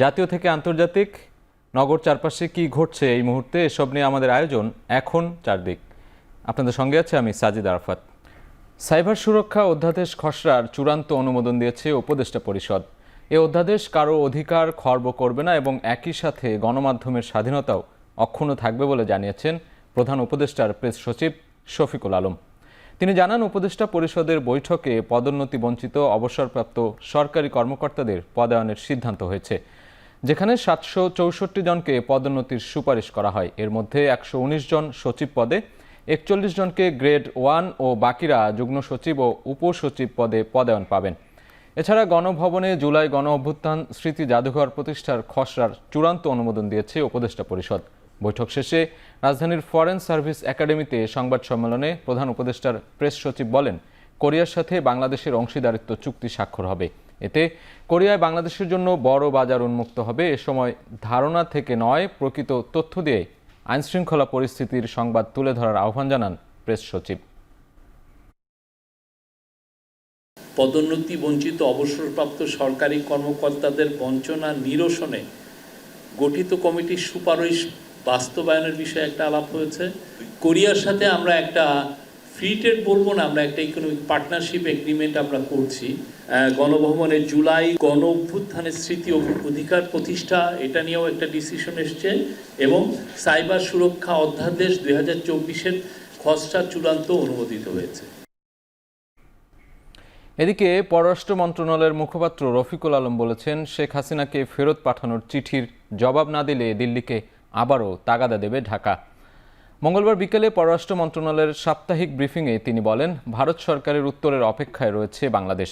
জাতীয় থেকে আন্তর্জাতিক, নগর চারপাশে কি ঘটছে এই মুহূর্তে, এসব নিয়ে আমাদের আয়োজন এখন চারদিক। আপনাদের সঙ্গে আছে আমি সাজিদ আরাফাত। সাইবার সুরক্ষা অধ্যাদেশ খসড়ার চূড়ান্ত অনুমোদন দিয়েছে উপদেষ্টা পরিষদ। এই অধ্যাদেশ কারো অধিকার খর্ব করবে না এবং একই সাথে গণমাধ্যমের স্বাধীনতাও অক্ষুণ্ণ থাকবে বলে জানিয়েছেন প্রধান উপদেষ্টার প্রেস সচিব শফিকুল আলম। তিনি জানান, উপদেষ্টা পরিষদের বৈঠকে পদোন্নতি বঞ্চিত অবসরপ্রাপ্ত সরকারি কর্মকর্তাদের পদায়নের সিদ্ধান্ত হয়েছে, যেখানে 764 জনকে পদোন্নতির সুপারিশ করা হয়। এর মধ্যে 119 জন সচিব পদে, 41 জনকে গ্রেড 1 ও বাকিরা যুগ্ম সচিব ও উপসচিব পদে পদায়ন পাবেন। এছাড়া গণভবনে জুলাই গণ অভ্যুত্থান স্মৃতি জাদুঘর প্রতিষ্ঠার খসড়ার চূড়ান্ত অনুমোদন দিয়েছে উপদেষ্টা পরিষদ। বৈঠক শেষে রাজধানীর ফরেন সার্ভিস একাডেমিতে সংবাদ সম্মেলনে প্রধান উপদেষ্টার প্রেস সচিব বলেন, কোরিয়ার সাথে বাংলাদেশের অংশীদারিত্ব চুক্তি স্বাক্ষর হবে। এতে কোরিয়ায় বাংলাদেশের জন্য বড় বাজার উন্মুক্ত হবে। এ সময় ধারণা থেকে নয়, প্রকৃত তথ্য দিয়ে আইনশৃঙ্খলা পরিস্থিতির সংবাদ তুলে ধরার আহ্বান জানান প্রেস সচিব। পদোন্নতি বঞ্চিত অবসরপ্রাপ্ত সরকারি কর্মকর্তাদের বঞ্চনা নিরসনে গঠিত কমিটির সুপারিশ বাস্তবায়নের বিষয়ে একটা আলাপ হয়েছে। কোরিয়ার সাথে আমরা একটা ফ্রি ট্রেড বলবো না, আমরা একটা ইকোনমিক পার্টনারশিপ এগ্রিমেন্ট আমরা করছি। গণভবনের জুলাই গণ অভ্যুত্থানের স্মৃতি অধিকার প্রতিষ্ঠা, এটা নিয়েও একটা ডিসিশন এসছে এবং সাইবার সুরক্ষা অধ্যাদেশ 2024-এর খসড়া চূড়ান্ত অনুমোদিত হয়েছে। এদিকে পররাষ্ট্র মন্ত্রণালয়ের মুখপাত্র রফিকুল আলম বলেছেন, শেখ হাসিনাকে ফেরত পাঠানোর চিঠির জবাব না দিলে দিল্লিকে আবারও তাগাদা দেবে ঢাকা। মঙ্গলবার বিকেলে পররাষ্ট্র মন্ত্রণালয়ের সাপ্তাহিক ব্রিফিংয়ে তিনি বলেন, ভারত সরকারের উত্তরের অপেক্ষায় রয়েছে বাংলাদেশ।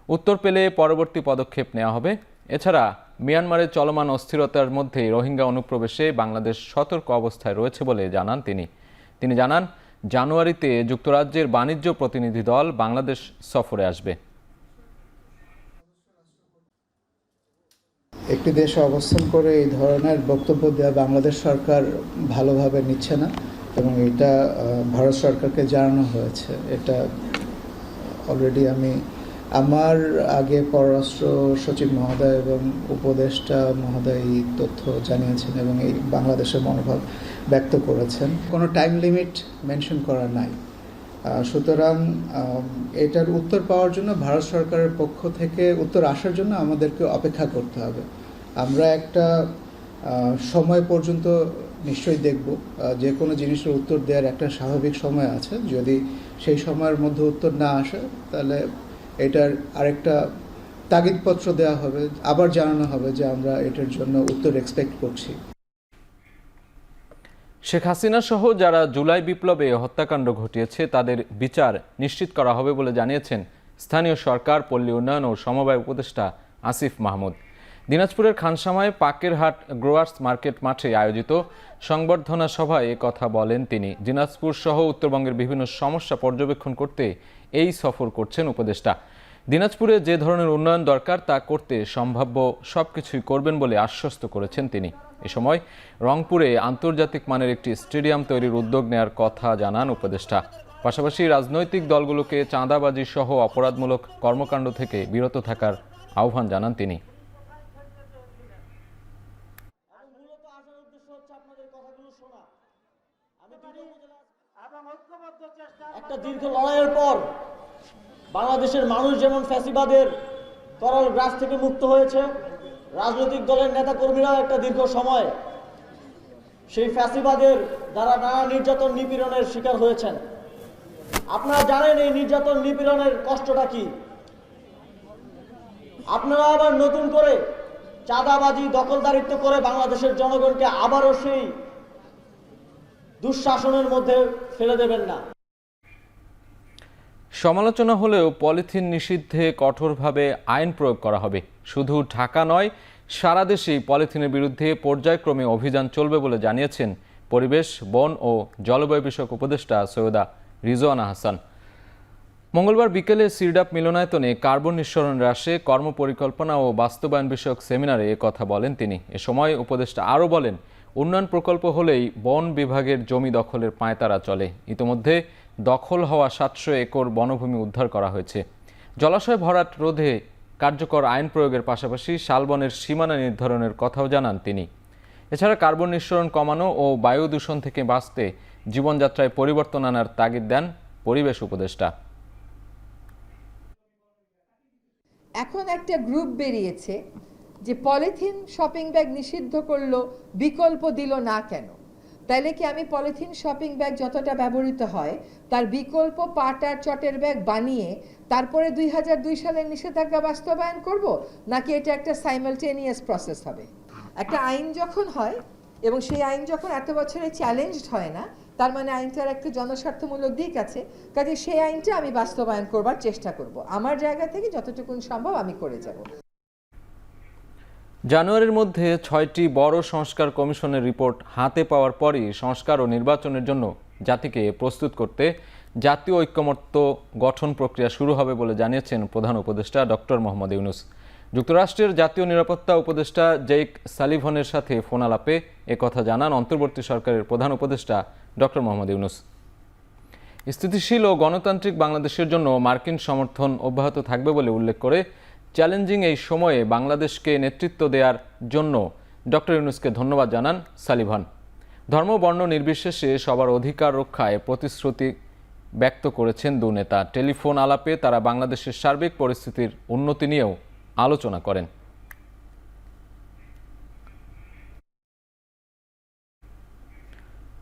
উত্তর পেলে পরবর্তী পদক্ষেপ নেওয়া হবে। এছাড়া মিয়ানমারের চলমান অস্থিরতার মধ্যে রোহিঙ্গা অনুপ্রবেশে বাংলাদেশ সতর্ক অবস্থায় রয়েছে বলে জানান তিনি জানান, জানুয়ারিতে যুক্তরাজ্যের বাণিজ্য প্রতিনিধি দল বাংলাদেশ সফরে আসবে। একটি দেশে অবস্থান করে এই ধরনের বক্তব্য দেওয়া বাংলাদেশ সরকার ভালোভাবে নিচ্ছে না এবং এটা ভারত সরকারকে জানানো হয়েছে। এটা অলরেডি আমার আগে পররাষ্ট্র সচিব মহোদয় এবং উপদেষ্টা মহোদয় এই তথ্য জানিয়েছেন এবং এই বাংলাদেশের মনোভাব ব্যক্ত করেছেন। কোনো টাইম লিমিট মেনশন করা নাই। সুতরাং এটার উত্তর পাওয়ার জন্য ভারত সরকারের পক্ষ থেকে উত্তর আসার জন্য আমাদেরকে অপেক্ষা করতে হবে। আমরা একটা সময় পর্যন্ত নিশ্চয়ই দেখব, যে কোনো জিনিসের উত্তর দেওয়ার একটা স্বাভাবিক সময় আছে। যদি সেই সময়ের মধ্যে উত্তর না আসে তাহলে এটার আরেকটা তাগিদপত্র দেওয়া হবে, আবার জানানো হবে যে আমরা এটার জন্য উত্তর এক্সপেক্ট করছি। শেখ হাসিনা সহ যারা জুলাই বিপ্লবে হত্যাকাণ্ড ঘটিয়েছে তাদের বিচার নিশ্চিত করা হবে বলে জানিয়েছেন স্থানীয় সরকার, পল্লী উন্নয়ন ও সমবায় উপদেষ্টা আসিফ মাহমুদ। দিনাজপুরের খানসামায় পাকেরহাট গ্রোয়ার্স মার্কেট মাঠে আয়োজিত সংবর্ধনা সভায় কথা বলেন তিনি। দিনাজপুর সহ উত্তরবঙ্গের বিভিন্ন সমস্যা পর্যবেক্ষণ করতে এই সফর করছেন উপদেষ্টা। দিনাজপুরে যে ধরনের উন্নয়ন দরকার তা করতে সম্ভাব্য সবকিছুই করবেন বলে আশ্বস্ত করেছেন তিনি। এ সময় রংপুরে আন্তর্জাতিক মানের একটি স্টেডিয়াম তৈরির উদ্যোগ নেওয়ার কথা জানান উপদেষ্টা। পাশাপাশি রাজনৈতিক দলগুলোকে চাঁদাবাজি সহ অপরাধমূলক কর্মকাণ্ড থেকে বিরত থাকার আহ্বান জানান তিনি। একটা দীর্ঘ লড়াইয়ের পর বাংলাদেশের মানুষ যেমন ফ্যাসিবাদের করাল গ্রাস থেকে মুক্ত হয়েছে, রাজনৈতিক দলের নেতা কর্মীরাও একটা দীর্ঘ সময় সেই ফ্যাসিবাদের দ্বারা নানা নির্যাতন নিপীড়নের শিকার হয়েছেন। আপনারা জানেন এই নির্যাতন নিপীড়নের কষ্টটা কি। আপনারা আবার নতুন করে চাঁদাবাজি, দখলদারিত্ব করে বাংলাদেশের জনগণকে আবারও সেই দুঃশাসনের মধ্যে ফেলে দেবেন না। সমালোচনা হলেও পলিথিন নিষিদ্ধে কঠোরভাবে আইন প্রয়োগ করা হবে। শুধু ঢাকা নয়, সারা দেশেই পলিথিনের বিরুদ্ধে পর্যায়ক্রমে অভিযান চলবে বলে জানিয়েছেন পরিবেশ, বন ও জলবায়ু বিষয়ক উপদেষ্টা সৈয়দা রিজওয়ানা হাসান। মঙ্গলবার বিকেলে সিরডাপ মিলনায়তনে কার্বন নিঃসরণ হ্রাসে কর্মপরিকল্পনা ও বাস্তবায়ন বিষয়ক সেমিনারে কথা বলেন তিনি। এ সময় উপদেষ্টা আরও বলেন, উন্নয়ন প্রকল্প হলেই বন বিভাগের জমি দখলের পাঁয়তারা চলে। ইতোমধ্যে দখল হওয়া 700 একর বনভূমি উদ্ধার করা হয়েছে। জলাশয় ভরাট রোধে কার্যকর আইন প্রয়োগের পাশাপাশি শালবনের সীমানা নির্ধারণের কথাও জানান তিনি। এছাড়া কার্বন নিঃসরণ কমানো ও বায়ু দূষণ থেকে বাঁচতে জীবনযাত্রায় পরিবর্তন আনার তাগিদ দেন পরিবেশ উপদেষ্টা। এখন একটা গ্রুপ বেরিয়েছে যে পলিথিন শপিং ব্যাগ নিষিদ্ধ করলো, বিকল্প দিল না কেন? তাইলে কি আমি পলিথিন শপিং ব্যাগ যতটা ব্যবহৃত হয় তার বিকল্প পাটার চটের ব্যাগ বানিয়ে তারপরে 2002 সালের নিষেধাজ্ঞা বাস্তবায়ন করব, নাকি এটা একটা সাইমালটেনিয়াস প্রসেস হবে? একটা আইন যখন হয় এবং সেই আইন যখন এত বছরে চ্যালেঞ্জড হয় না, তার মানে আইনটার একটা জনস্বার্থমূলক দিক আছে, কাজে সেই আইনটা আমি বাস্তবায়ন করবার চেষ্টা করব। আমার জায়গা থেকে যতটুকু সম্ভব আমি করে যাব। জানুয়ারির মধ্যে 6টি বড় সংস্কার কমিশনের রিপোর্ট হাতে পাওয়ার পরই সংস্কার ও নির্বাচনের জন্য জাতিকে প্রস্তুত করতে জাতীয় ঐক্যমত্য গঠন প্রক্রিয়া শুরু হবে বলে জানিয়েছেন প্রধান উপদেষ্টা ডক্টর মোহাম্মদ ইউনূস। যুক্তরাষ্ট্রের জাতীয় নিরাপত্তা উপদেষ্টা জেইক সালিভানের সাথে ফোন আলাপে একথা জানান অন্তর্বর্তী সরকারের প্রধান উপদেষ্টা ডক্টর মোহাম্মদ ইউনূস। স্থিতিশীল ও গণতান্ত্রিক বাংলাদেশের জন্য মার্কিন সমর্থন অব্যাহত থাকবে বলে উল্লেখ করে চ্যালেঞ্জিং এই সময়ে বাংলাদেশকে নেতৃত্ব দেওয়ার জন্য ডক্টর ইউনূসকে ধন্যবাদ জানান সালিভান। ধর্ম বর্ণ নির্বিশেষে সবার অধিকার রক্ষায় প্রতিশ্রুতি ব্যক্ত করেছেন দু নেতা। টেলিফোন আলাপে তারা বাংলাদেশের সার্বিক পরিস্থিতির উন্নতি নিয়েও আলোচনা করেন।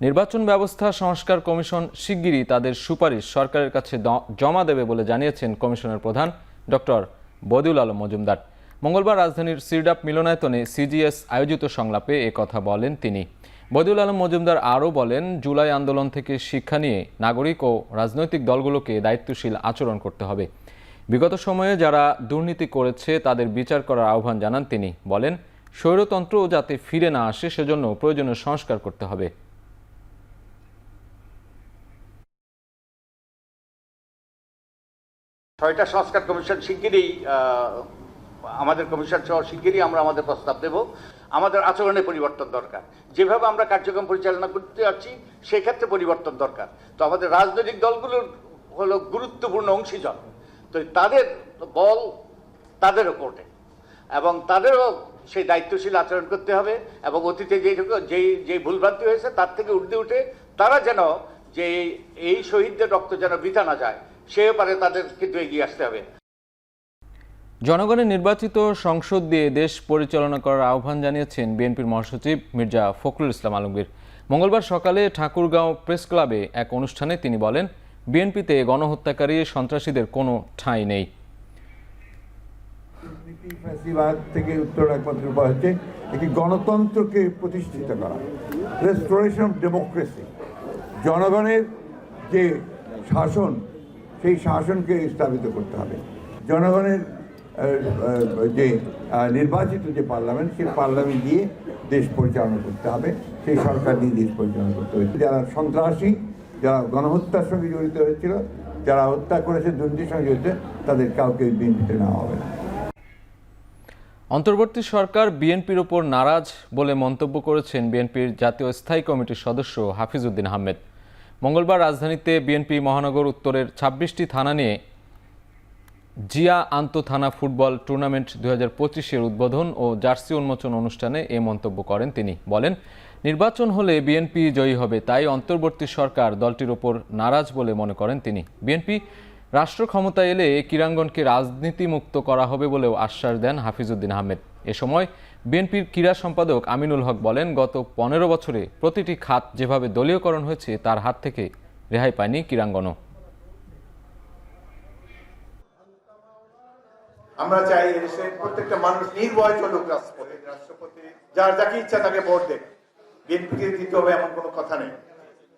নির্বাচন ব্যবস্থা সংস্কার কমিশন শিগগিরই তাদের সুপারিশ সরকারের কাছে জমা দেবে বলে জানিয়েছেন কমিশনের প্রধান ডক্টর বদিউল আলম মজুমদার। মঙ্গলবার রাজধানীর সিরডাপ মিলনায়তনে সিজিএস আয়োজিত সংলাপে একথা বলেন তিনি। বদিউল আলম মজুমদার আরও বলেন, জুলাই আন্দোলন থেকে শিক্ষা নিয়ে নাগরিক ও রাজনৈতিক দলগুলোকে দায়িত্বশীল আচরণ করতে হবে। বিগত সময়ে যারা দুর্নীতি করেছে তাদের বিচার করার আহ্বান জানান তিনি। বলেন, স্বৈরতন্ত্র যাতে ফিরে না আসে সেজন্য প্রয়োজনীয় সংস্কার করতে হবে। ছয়টা সংস্কার কমিশন শিগগিরই আমাদের কমিশন সহ শিগগিরই আমরা আমাদের প্রস্তাব দেব। আমাদের আচরণে পরিবর্তন দরকার। যেভাবে আমরা কার্যক্রম পরিচালনা করতে যাচ্ছি সেক্ষেত্রে পরিবর্তন দরকার। তো আমাদের রাজনৈতিক দলগুলোর হলো গুরুত্বপূর্ণ অংশীজন, তো তাদের বল তাদের কোর্টে এবং তাদেরও সেই দায়িত্বশীল আচরণ করতে হবে এবং অতীতে যেই ভুলভ্রান্তি হয়েছে তার থেকে ঊর্ধ্বে উঠে তারা যেন যে এই শহীদদের রক্ত যেন বৃথা না যায় সে ব্যাপারে তাদের কিন্তু এগিয়ে আসতে হবে। জনগণের নির্বাচিত সংসদ দিয়ে দেশ পরিচালনা করার আহ্বান জানিয়েছেন বিএনপির মহাসচিব মির্জা ফখরুল ইসলাম আলমগীর। মঙ্গলবার সকালে ঠাকুরগাঁও প্রেস ক্লাবে এক অনুষ্ঠানে তিনি বলেন, বিএনপিতে গণহত্যাকারী সন্ত্রাসীদের কোনো ঠাঁই নেই। ফ্যাসিবাদ থেকে উত্তর একমাত্র উপায় হচ্ছে একটি গণতন্ত্রকে প্রতিষ্ঠিত করা, রেস্টোরেশন অফ ডেমোক্রেসি। জনগণের যে শাসন সেই শাসনকে স্থাপিত করতে হবে। জনগণের যে নির্বাচিত যে পার্লামেন্ট সেই পার্লামেন্ট দিয়ে দেশ পরিচালনা করতে হবে, সেই সরকার দিয়ে দেশ পরিচালনা করতে হবে। যারা সন্ত্রাসী, যারা গণহত্যার সঙ্গে জড়িত হয়েছিল, যারা হত্যা করেছে, দুর্নীতির সঙ্গে জড়িত, তাদের কাউকে বিএনপিতে নেওয়া হবে না। অন্তর্বর্তী সরকার বিএনপির উপর নারাজ বলে মন্তব্য করেছেন বিএনপির জাতীয় স্থায়ী কমিটির সদস্য হাফিজ উদ্দিন আহমেদ। মঙ্গলবার রাজধানীতে বিএনপি মহানগর উত্তরের 26টি থানা নিয়ে জিয়া আন্ত থানা ফুটবল টুর্নামেন্ট 2025-এর উদ্বোধন ও জার্সি উন্মোচন অনুষ্ঠানে এ মন্তব্য করেন তিনি। বলেন, নির্বাচন হলে বিএনপি জয়ী হবে, তাই অন্তর্বর্তী সরকার দলটির ওপর নারাজ বলে মনে করেন তিনি। বিএনপি রাষ্ট্র ক্ষমতায় এলে ক্রীড়াঙ্গনকে রাজনীতিমুক্ত করা হবে বলেও আশ্বাস দেন হাফিজ উদ্দিন আহমেদ। এ সময় বিএনপির ক্রীড়া সম্পাদক আমিনুল হক বলেন, গত 15 বছরে প্রতিটি খাত যেভাবে দলীয়করণ হয়েছে তার হাত থেকে রেহাই পায়নি ক্রীড়াঙ্গনও। আমরা চাই দেশের প্রত্যেকটা মানুষ নির্ভয় চলুক রাষ্ট্রপতি, যার যাকে ইচ্ছা তাকে ভোট দেবে, বিএনপিকে দিতে হবে এমন কোনো কথা নেই।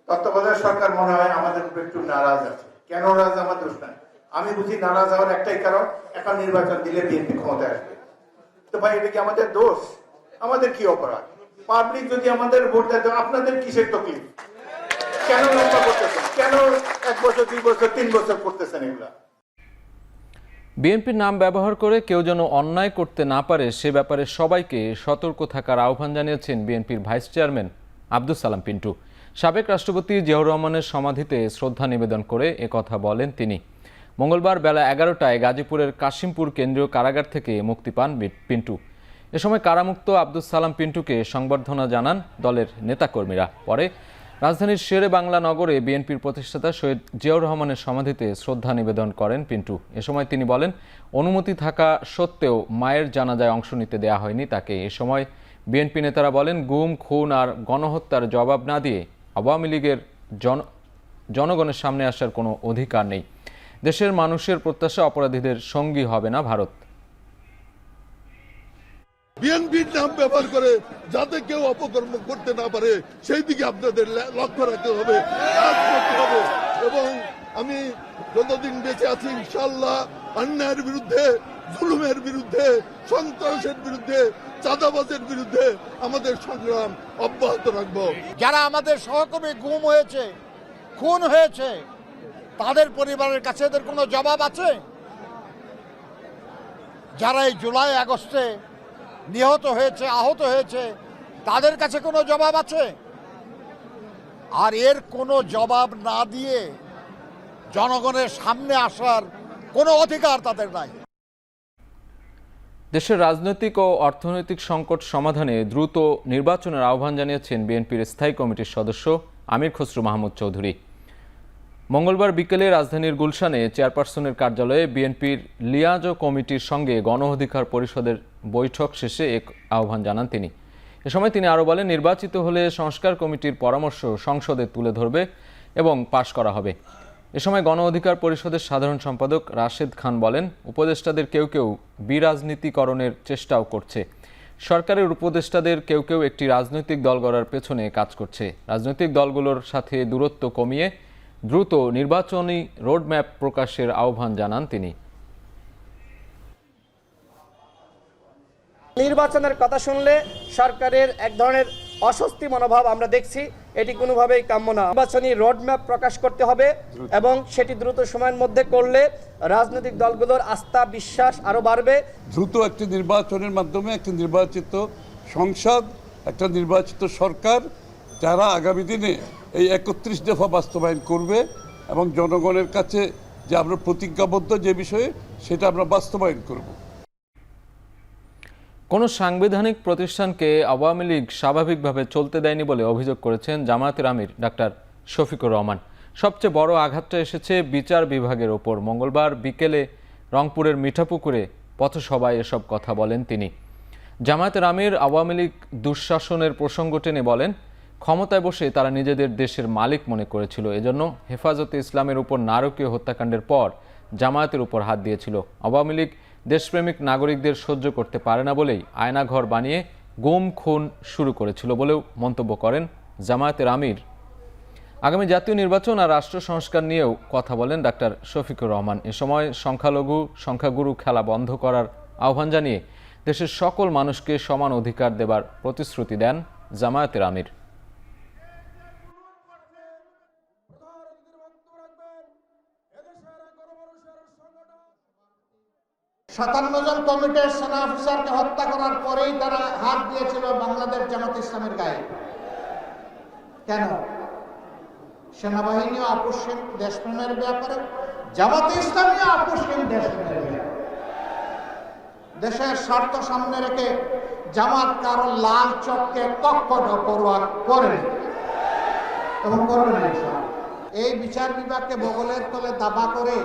তত্ত্বাবধায়ক সরকার মনে হয় আমাদের উপর একটু নারাজ আছে। কেন নারাজ আমার দোষ নাই, আমি বুঝি নারাজ হওয়ার একটাই কারণ, এখন নির্বাচন দিলে বিএনপি ক্ষমতায় আসবে। তো ভাই, এটা কি আমাদের দোষ? আমাদের কি অপরাধ? পাবলিক যদি আমাদের ভোট দেয়, আপনাদের কিসের তকলিফ? কেন লম্বা করতেছেন? কেন 1 বছর, 2 বছর, 3 বছর করতেছেন এগুলা? বিএনপির নাম ব্যবহার করে কেউ যেন অন্যায় করতে না পারে সে ব্যাপারে সবাইকে সতর্ক থাকার আহ্বান জানিয়েছেন বিএনপির ভাইস চেয়ারম্যান আব্দুস সালাম পিন্টু। সাবেক রাষ্ট্রপতি জিয়াউর রহমানের সমাধিতে শ্রদ্ধা নিবেদন করে একথা বলেন তিনি। মঙ্গলবার বেলা 11টায় গাজীপুরের কাশিমপুর কেন্দ্রীয় কারাগার থেকে মুক্তি পান পিন্টু। এ সময় কারামুক্ত আব্দুস সালাম পিন্টুকে সংবর্ধনা জানান দলের নেতাকর্মীরা। পরে রাজধানীর শেরে বাংলা নগরে বিএনপির প্রতিষ্ঠাতা শহীদ জিয়াউর রহমানের সমাধিতে শ্রদ্ধা নিবেদন করেন পিন্টু। এ সময় তিনি বলেন, অনুমতি থাকা সত্ত্বেও মায়ের জানাজায় অংশ নিতে দেয়া হয়নি তাকে। এ সময় বিএনপি নেতারা বলেন, গুম, খুন আর গণহত্যার জবাব না দিয়ে আওয়ামী লীগের জনগণের সামনে আসার কোনো অধিকার নেই। দেশের মানুষের প্রত্যাশা অপরাধীদের সঙ্গী হবে না ভারত। বিএনপির নাম ব্যবহার করে যাতে কেউ অপকর্ম করতে না পারে সেই দিকে আপনাদের লক্ষ্য রাখতে হবে, কাজ করতে হবে। এবং আমি যতদিন বেঁচে আছি ইনশাআল্লাহ অন্যায়ের বিরুদ্ধে, জুলুমের বিরুদ্ধে, সন্ত্রাসের বিরুদ্ধে, চাঁদাবাজের বিরুদ্ধে আমাদের সংগ্রাম অব্যাহত রাখবো। যারা আমাদের সহকর্মী গুম হয়েছে, খুন হয়েছে, তাদের পরিবারের কাছে এদের কোনো জবাব আছে? যারা এই জুলাই আগস্টে নিহত হয়েছে, আহত হয়েছে, তাদের কাছে কোনো জবাব আছে? আর এর কোনো জবাব না দিয়ে জনগণের সামনে আসার কোনো অধিকার তাদের নাই। দেশের রাজনৈতিক ও অর্থনৈতিক সংকট সমাধানে দ্রুত নির্বাচনের আহ্বান জানিয়েছেন বিএনপির স্থায়ী কমিটির সদস্য আমির খসরু মাহমুদ চৌধুরী। মঙ্গলবার বিকেলে রাজধানীর গুলশানে চেয়ারপারসনের কার্যালয়ে বিএনপির লিয়াজো কমিটির সঙ্গে গণ অধিকার পরিষদের বৈঠক শেষে এক আহ্বান জানান তিনি। এ সময় তিনি আরও বলেন, নির্বাচিত হলে সংস্কার কমিটির পরামর্শ সংসদে তুলে ধরবে এবং পাশ করা হবে। এ সময় গণ অধিকার পরিষদের সাধারণ সম্পাদক রাশেদ খান বলেন, উপদেষ্টাদের কেউ কেউ বিরাজনীতিকরণের চেষ্টাও করছে। সরকারের উপদেষ্টাদের কেউ কেউ একটি রাজনৈতিক দল গড়ার পেছনে কাজ করছে। রাজনৈতিক দলগুলোর সাথে দূরত্ব কমিয়ে দ্রুত নির্বাচনী রোডম্যাপ প্রকাশের আহ্বান জানান তিনি। নির্বাচনের কথা শুনলে সরকারের এক ধরনের অস্বস্তি মনোভাব আমরা দেখছি, এটি কোনোভাবেই কাম্য না। নির্বাচনী রোডম্যাপ প্রকাশ করতে হবে এবং সেটি দ্রুত সময়ের মধ্যে করলে রাজনৈতিক দলগুলোর আস্থা, বিশ্বাস আরও বাড়বে। দ্রুত একটি নির্বাচনের মাধ্যমে একটি নির্বাচিত সংসদ, একটা নির্বাচিত সরকার, যারা আগামী দিনে এই 31 দফা বাস্তবায়ন করবে এবং জনগণের কাছে যে আমরা প্রতিজ্ঞাবদ্ধ যে বিষয়ে সেটা আমরা বাস্তবায়ন করব। কোনো সাংবিধানিক প্রতিষ্ঠানকে আওয়ামী লীগ স্বাভাবিকভাবে চলতে দেয়নি বলে অভিযোগ করেছেন জামায়াতের আমির ডাক্তার শফিকুর রহমান। সবচেয়ে বড় আঘাতটা এসেছে বিচার বিভাগের ওপর। মঙ্গলবার বিকেলে রংপুরের মিঠাপুকুরে পথসভায় এসব কথা বলেন তিনি। জামায়াতের আমির আওয়ামী লীগ দুঃশাসনের প্রসঙ্গ টেনে বলেন, ক্ষমতায় বসে তারা নিজেদের দেশের মালিক মনে করেছিল, এজন্য হেফাজতে ইসলামের উপর নারকীয় হত্যাকাণ্ডের পর জামায়াতের উপর হাত দিয়েছিল। আওয়ামী লীগ দেশপ্রেমিক নাগরিকদের সহ্য করতে পারে না বলেই আয়নাঘর বানিয়ে গুম, খুন শুরু করেছিল বলেও মন্তব্য করেন জামায়াতের আমির। আগামী জাতীয় নির্বাচন আর রাষ্ট্র সংস্কার নিয়েও কথা বলেন ডাক্তার শফিকুর রহমান। এ সময় সংখ্যাগুরু খেলা বন্ধ করার আহ্বান জানিয়ে দেশের সকল মানুষকে সমান অধিকার দেবার প্রতিশ্রুতি দেন জামায়াতের আমির। 57 জন কমিটির সেনা অফিসারকে হত্যা করার পরেই তারা হাত দিয়েছিল বাংলাদেশ জামাত ইসলামের গায়ে। কেন? সেনাবাহিনীও আপোষহীন দেশপ্রেমের ব্যাপারে, জামাত ইসলামীও আপোষহীন দেশপ্রেমের ব্যাপারে। দেশের স্বার্থ সামনে রেখে জামাত কারো লাল চককে কখনো পরোয়া করেনি এবং করবে না। এই বিচার বিভাগকে বগলের তলে দাবা করে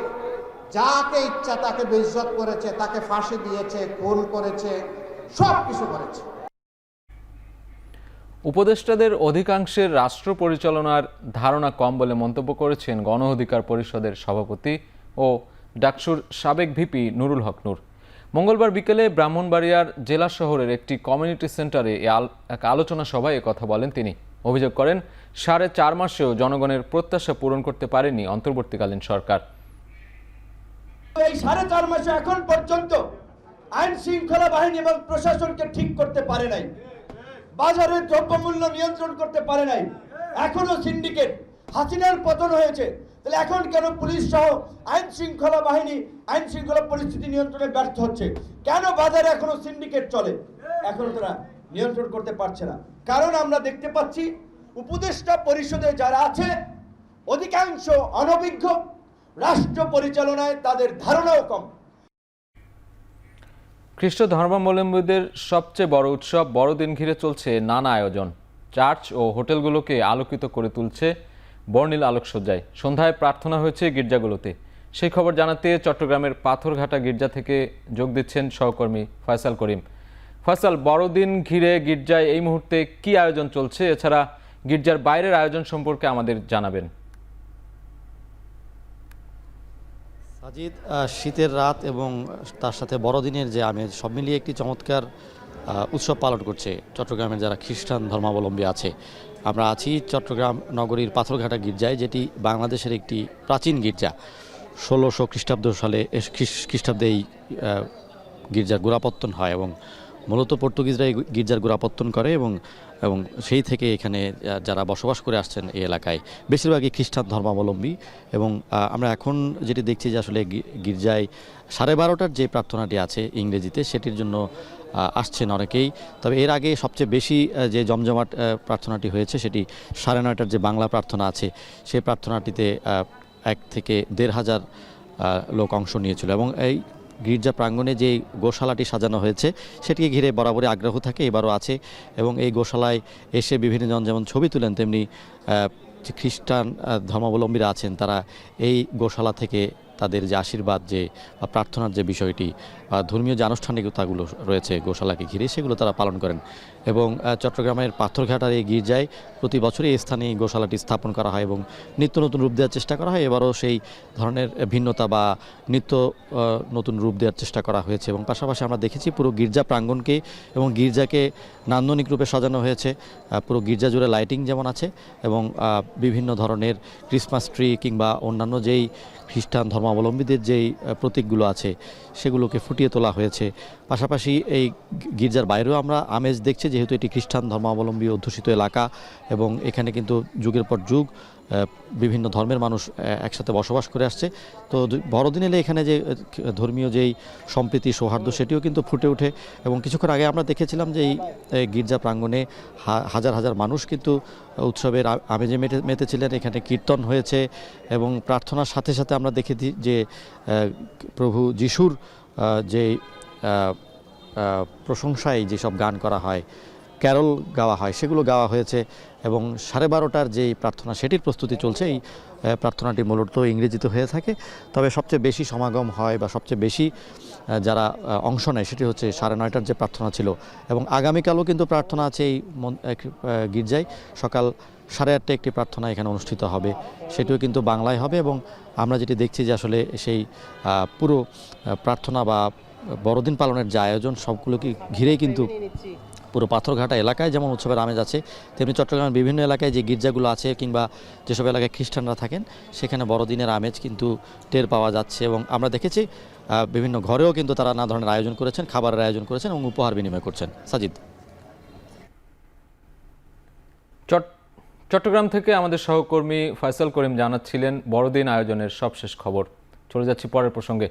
যাকে ইচ্ছা তাকে বেইজ্জত করেছে, তাকে ফাঁসি দিয়েছে, খুন করেছে, সব কিছু করেছে। উপদেষ্টাদের অধিকাংশের রাষ্ট্র পরিচালনার ধারণা কম বলে মন্তব্য করেছেন গণ অধিকার পরিষদের সভাপতি ও ডাকসুর সাবেক ভিপি নুরুল হক নূর। মঙ্গলবার বিকেলে ব্রাহ্মণবাড়িয়ার জেলা শহরের একটি কমিউনিটি সেন্টারে এক আলোচনা সভায় কথা বলেন তিনি। অভিযোগ করেন, 4.5 মাসেও জনগণের প্রত্যাশা পূরণ করতে পারেনি অন্তর্বর্তীকালীন সরকার। এই 4.5 মাসে এখন পর্যন্ত আইন শৃঙ্খলা বাহিনী এবং প্রশাসনকে ঠিক করতে পারে নাই, বাজারের দ্রব্যমূল্য নিয়ন্ত্রণ করতে পারে নাই। এখনো সিন্ডিকেট, হাসিনার পতন হয়েছে, তাহলে এখন কেন পুলিশ সহ আইন শৃঙ্খলা বাহিনী আইন শৃঙ্খলা পরিস্থিতি নিয়ন্ত্রণে ব্যর্থ হচ্ছে? কেন বাজারে এখনো সিন্ডিকেট চলে? এখনো তারা নিয়ন্ত্রণ করতে পারছে না। কারণ আমরা দেখতে পাচ্ছি উপদেষ্টা পরিষদে যারা আছে অধিকাংশ অনভিজ্ঞ, রাষ্ট্র পরিচালনায় তাদের ধারণাও কম। খ্রিস্ট ধর্মাবলম্বীদের সবচেয়ে বড় উৎসব বড়দিন ঘিরে চলছে নানা আয়োজন। চার্চ ও হোটেলগুলোকে আলোকিত করে তুলছে বর্ণিল আলোকসজ্জায়। সন্ধ্যায় প্রার্থনা হয়েছে গির্জাগুলোতে। সেই খবর জানাতে চট্টগ্রামের পাথরঘাটা গির্জা থেকে যোগ দিচ্ছেন সহকর্মী ফয়সাল করিম। ফয়সাল, বড়দিন ঘিরে গির্জায় এই মুহূর্তে কি আয়োজন চলছে? এছাড়া গির্জার বাইরের আয়োজন সম্পর্কে আমাদের জানাবেন। সাজিদ, শীতের রাত এবং তার সাথে বড়দিনের যে আমেজ সব মিলিয়ে একটি চমৎকার উৎসব পালন করছে চট্টগ্রামের যারা খ্রিস্টান ধর্মাবলম্বী আছে। আমরা আছি চট্টগ্রাম নগরীর পাথরঘাটা গির্জায়, যেটি বাংলাদেশের একটি প্রাচীন গির্জা। 1600 খ্রিস্টাব্দে এই গির্জার গোড়াপত্তন হয় এবং মূলত পর্তুগিজরা এই গির্জার গোড়াপত্তন করে এবং সেই থেকে এখানে যারা বসবাস করে আসছেন এই এলাকায় বেশিরভাগই খ্রিস্টান ধর্মাবলম্বী। এবং আমরা এখন যেটি দেখছি যে আসলে গির্জায় 12:30টার যে প্রার্থনাটি আছে ইংরেজিতে, সেটির জন্য আসছেন অনেকেই। তবে এর আগে সবচেয়ে বেশি যে জমজমাট প্রার্থনাটি হয়েছে সেটি 9:30টার যে বাংলা প্রার্থনা আছে, সেই প্রার্থনাটিতে 1 থেকে 1,500 লোক অংশ নিয়েছিল। এবং এই গির্জা প্রাঙ্গণে যে গোশালাটি সাজানো হয়েছে সেটিকে ঘিরে বরাবরই আগ্রহ থাকে, এবারও আছে। এবং এই গোশালায় এসে বিভিন্ন জন যেমন ছবি তুলেন, তেমনি যে খ্রিস্টান ধর্মাবলম্বীরা আছেন তারা এই গোশালা থেকে তাদের যে আশীর্বাদ যে বা প্রার্থনার যে বিষয়টি বা ধর্মীয় যে আনুষ্ঠানিকতাগুলো রয়েছে গোশালাকে ঘিরে, সেগুলো তারা পালন করেন। এবং চট্টগ্রামের পাথরঘাটার এই গির্জায় প্রতি বছরই এই স্থানে গোশালাটি স্থাপন করা হয় এবং নিত্য নতুন রূপ দেওয়ার চেষ্টা করা হয়। এবারও সেই ধরনের ভিন্নতা বা নিত্য নতুন রূপ দেওয়ার চেষ্টা করা হয়েছে। এবং পাশাপাশি আমরা দেখেছি পুরো গির্জা প্রাঙ্গণকে এবং গির্জাকে নান্দনিক রূপে সাজানো হয়েছে। পুরো গির্জা জুড়ে লাইটিং যেমন আছে এবং বিভিন্ন ধরনের ক্রিসমাস ট্রি কিংবা অন্যান্য যেই খ্রিস্টান ধর্মাবলম্বীদের যেই প্রতীকগুলো আছে সেগুলোকে ফুটিয়ে তোলা হয়েছে। পাশাপাশি এই গির্জার বাইরেও আমরা আমেজ দেখছি, যেহেতু এটি খ্রিস্টান ধর্মাবলম্বী অধ্যুষিত এলাকা এবং এখানে কিন্তু যুগের পর যুগ বিভিন্ন ধর্মের মানুষ একসাথে বসবাস করে আসছে। তো বড়দিন এলে এখানে যে ধর্মীয় যেই সম্প্রীতি সৌহার্দ্য সেটিও কিন্তু ফুটে ওঠে। এবং কিছুক্ষণ আগে আমরা দেখেছিলাম যে এই গির্জা প্রাঙ্গণে হাজার হাজার মানুষ কিন্তু উৎসবের আমেজে মেতেছিলেন। এখানে কীর্তন হয়েছে এবং প্রার্থনার সাথে সাথে আমরা দেখেছি যে প্রভু যিশুর যে প্রশংসায় যেসব গান করা হয়, ক্যারল গাওয়া হয়, সেগুলো গাওয়া হয়েছে। এবং 12:30টার যেই প্রার্থনা সেটির প্রস্তুতি চলছে। এই প্রার্থনাটি মূলত ইংরেজিতে হয়ে থাকে, তবে সবচেয়ে বেশি সমাগম হয় বা সবচেয়ে বেশি যারা অংশ নেয় সেটি হচ্ছে 9:30টার যে প্রার্থনা ছিল। এবং আগামীকালও কিন্তু প্রার্থনা আছে এই গির্জায়। সকাল 8:30টায় একটি প্রার্থনা এখানে অনুষ্ঠিত হবে, সেটিও কিন্তু বাংলায় হবে। এবং আমরা যেটি দেখছি যে আসলে সেই পুরো প্রার্থনা বা বড়দিন পালনের যে আয়োজন সবগুলোকে ঘিরেই কিন্তু পুরো পাথরঘাটা এলাকায় যেমন উৎসবের আমেজ আছে, তেমনি চট্টগ্রামের বিভিন্ন এলাকায় যে গির্জাগুলো আছে কিংবা যেসব এলাকায় খ্রিস্টানরা থাকেন সেখানে বড়দিনের আমেজ কিন্তু টের পাওয়া যাচ্ছে। এবং আমরা দেখেছি বিভিন্ন ঘরেও কিন্তু তারা নানা ধরনের আয়োজন করেছেন, খাবারের আয়োজন করেছেন এবং উপহার বিনিময় করছেন। সাজিদ। চট্টগ্রাম থেকে আমাদের সহকর্মী ফয়সাল করিম জানাচ্ছিলেন বড়দিন আয়োজনের সবশেষ খবর। চলে যাচ্ছি পরের প্রসঙ্গে।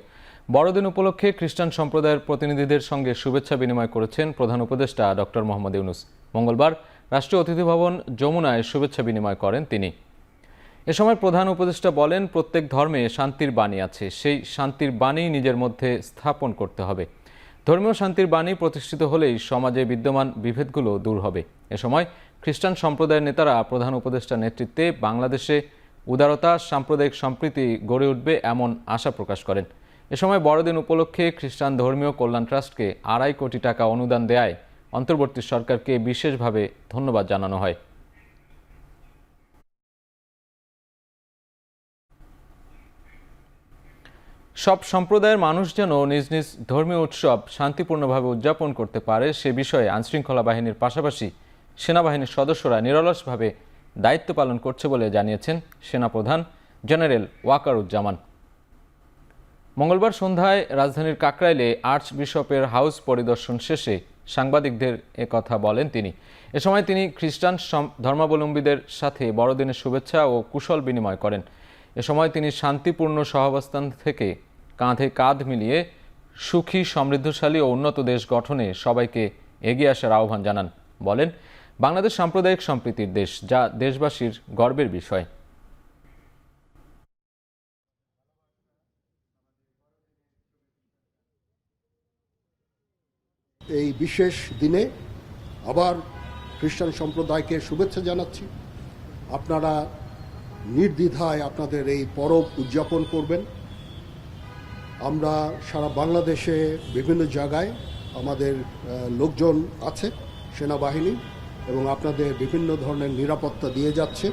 বড়দিন উপলক্ষে খ্রিস্টান সম্প্রদায়ের প্রতিনিধিদের সঙ্গে শুভেচ্ছা বিনিময় করেছেন প্রধান উপদেষ্টা ডক্টর মোহাম্মদ ইউনূস। মঙ্গলবার রাষ্ট্রীয় অতিথি ভবন যমুনায় শুভেচ্ছা বিনিময় করেন তিনি। এ সময় প্রধান উপদেষ্টা বলেন, প্রত্যেক ধর্মে শান্তির বাণী আছে, সেই শান্তির বাণী নিজের মধ্যে স্থাপন করতে হবে। ধর্মীয় শান্তির বাণী প্রতিষ্ঠিত হলেই সমাজে বিদ্যমান বিভেদগুলো দূর হবে। এ সময় খ্রিস্টান সম্প্রদায়ের নেতারা প্রধান উপদেষ্টার নেতৃত্বে বাংলাদেশে উদারতা, সাম্প্রদায়িক সম্প্রীতি গড়ে উঠবে এমন আশা প্রকাশ করেন। এ সময় বড়দিন উপলক্ষে খ্রিস্টান ধর্মীয় কল্যাণ ট্রাস্টকে 2.5 কোটি টাকা অনুদান দেয়ায় অন্তর্বর্তী সরকারকে বিশেষভাবে ধন্যবাদ জানানো হয়। সব সম্প্রদায়ের মানুষ যেন নিজ নিজ ধর্মীয় উৎসব শান্তিপূর্ণভাবে উদযাপন করতে পারে সে বিষয়ে আইনশৃঙ্খলা বাহিনীর পাশাপাশি সেনাবাহিনীর সদস্যরা নিরলসভাবে দায়িত্ব পালন করছে বলে জানিয়েছেন সেনাপ্রধান জেনারেল ওয়াকারুজ্জামান। মঙ্গলবার সন্ধ্যায় রাজধানীর কাকরাইলে আর্চ বিশপের হাউস পরিদর্শন শেষে সাংবাদিকদের একথা বলেন তিনি। এ সময় তিনি খ্রিস্টান ধর্মাবলম্বীদের সাথে বড়দিনের শুভেচ্ছা ও কুশল বিনিময় করেন। এ সময় তিনি শান্তিপূর্ণ সহাবস্থান থেকে কাঁধে কাঁধ মিলিয়ে সুখী, সমৃদ্ধশালী ও উন্নত দেশ গঠনে সবাইকে এগিয়ে আসার আহ্বান জানান। বলেন, বাংলাদেশ সাম্প্রদায়িক সম্প্রীতির দেশ, যা দেশবাসীর গর্বের বিষয়। এই বিশেষ দিনে আবার খ্রিস্টান সম্প্রদায়কে শুভেচ্ছা জানাচ্ছি। আপনারা নির্দ্বিধায় আপনাদের এই পরব উদযাপন করবেন। আমরা সারা বাংলাদেশে বিভিন্ন জায়গায় আমাদের লোকজন আছে, সেনাবাহিনী, এবং আপনাদের বিভিন্ন ধরনের নিরাপত্তা দিয়ে যাচ্ছে।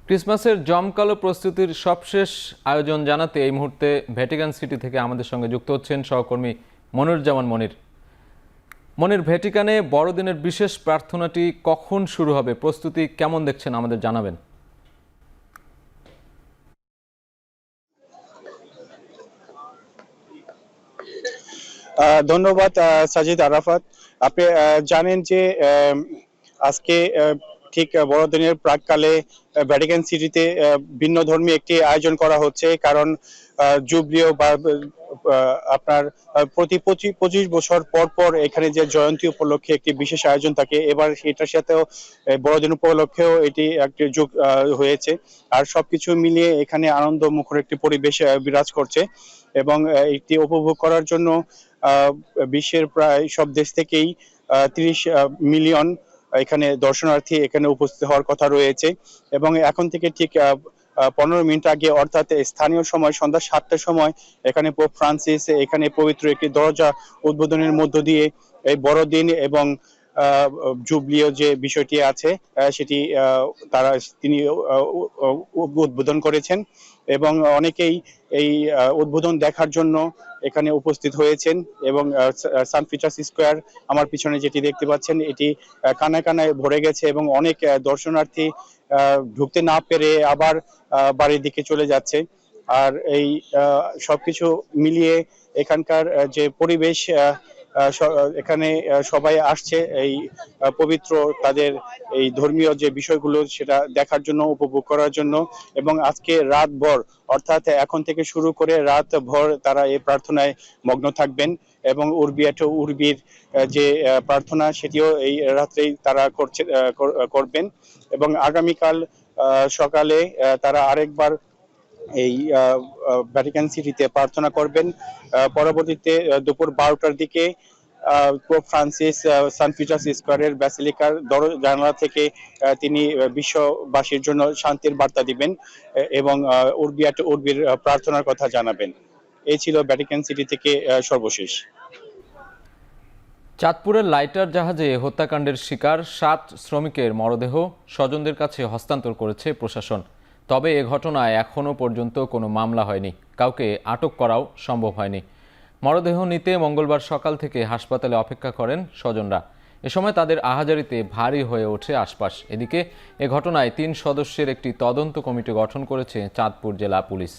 ক্রিসমাসের জমকালো প্রস্তুতির সবশেষ আয়োজন জানাতে এই মুহূর্তে ভ্যাটিকান সিটি থেকে আমাদের সঙ্গে যুক্ত হচ্ছেন সহকর্মী মনিরুজ্জামান মনির। মনির, ভ্যাটিকানে বড়দিনের বিশেষ প্রার্থনাটি কখন শুরু হবে, প্রস্তুতি কেমন দেখছেন আমাদের জানাবেন। ধন্যবাদ সাজিদ আরাফাত। আপনি জানেন যে আজকে ঠিক বড়দিনের প্রাককালে ভ্যাটিকান সিটিতে ভিন্ন ধর্মী একটি আয়োজন করা হচ্ছে, কারণ জুবলিও বা আপনার প্রতি 25 বছর পর পর এখানে যে জয়ন্তী উপলক্ষে একটি বিশেষ আয়োজন থাকে, এবার এটার সাথেও বড়দিন উপলক্ষেও এটি একটি যোগ হয়েছে। আর সবকিছু মিলিয়ে এখানে আনন্দ মুখর একটি পরিবেশ বিরাজ করছে, এবং এটি উপভোগ করার জন্য বিশ্বের প্রায় সব দেশ থেকেই 30 মিলিয়ন এখানে দর্শনার্থী এখানে উপস্থিত হওয়ার কথা রয়েছে। এবং এখন থেকে ঠিক 15 মিনিট আগে, অর্থাৎ স্থানীয় সময় সন্ধ্যা 7টার সময় এখানে পোপ ফ্রান্সিস এখানে পবিত্র একটি দরজা উদ্বোধনের মধ্য দিয়ে এই বড়দিন এবং জুবলিও যে বিষয়টি আছে সেটি তিনি উদ্বোধন করেছেন, এবং অনেকেই এই উদ্বোধন দেখার জন্য এখানে উপস্থিত হয়েছেন। এবং সান পিটার্স স্কোয়ার আমার পিছনে যেটি দেখতে পাচ্ছেন, এটি কানায় কানায় ভরে গেছে, এবং অনেক দর্শনার্থী ঢুকতে না পেরে আবার বাড়ির দিকে চলে যাচ্ছে। আর এই সবকিছু মিলিয়ে এখানকার যে পরিবেশ, এখানে সবাই আসছে এই পবিত্র তাদের এই ধর্মীয় যে বিষয়গুলো সেটা দেখার জন্য, উপভোগ করার জন্য। এবং আজকে রাতভর, অর্থাৎ এখন থেকে শুরু করে রাতভর তারা এই প্রার্থনায় মগ্ন থাকবেন, এবং উর্বির যে প্রার্থনা সেটিও এই রাত্রেই তারা করবেন। এবং আগামীকাল সকালে তারা আরেকবার এই ভ্যাটিকান সিটিতে প্রার্থনা করবেন। পরবর্তীতে দুপুর 12টার দিকে পোপ ফ্রান্সিস সান পিটার্স স্কোয়ারের ব্যাসিলিকার জানালা থেকে তিনি বিশ্ববাসীর জন্য শান্তির বার্তা দিবেন এবং উর্বির প্রার্থনার কথা জানাবেন। এই ছিল ভ্যাটিকান সিটি থেকে সর্বশেষ। চাঁদপুরের লাইটার জাহাজে হত্যাকাণ্ডের শিকার 7 শ্রমিকের মরদেহ স্বজনদের কাছে হস্তান্তর করেছে প্রশাসন। তবে এ ঘটনায় এখনও পর্যন্ত কোনো মামলা হয়নি, কাউকে আটক করাও সম্ভব হয়নি। মরদেহ নিতে মঙ্গলবার সকাল থেকে হাসপাতালে অপেক্ষা করেন স্বজনরা। এ সময় তাদের আহাজারিতে ভারী হয়ে ওঠে আশপাশ। এদিকে এ ঘটনায় 3 সদস্যের একটি তদন্ত কমিটি গঠন করেছে চাঁদপুর জেলা পুলিশ।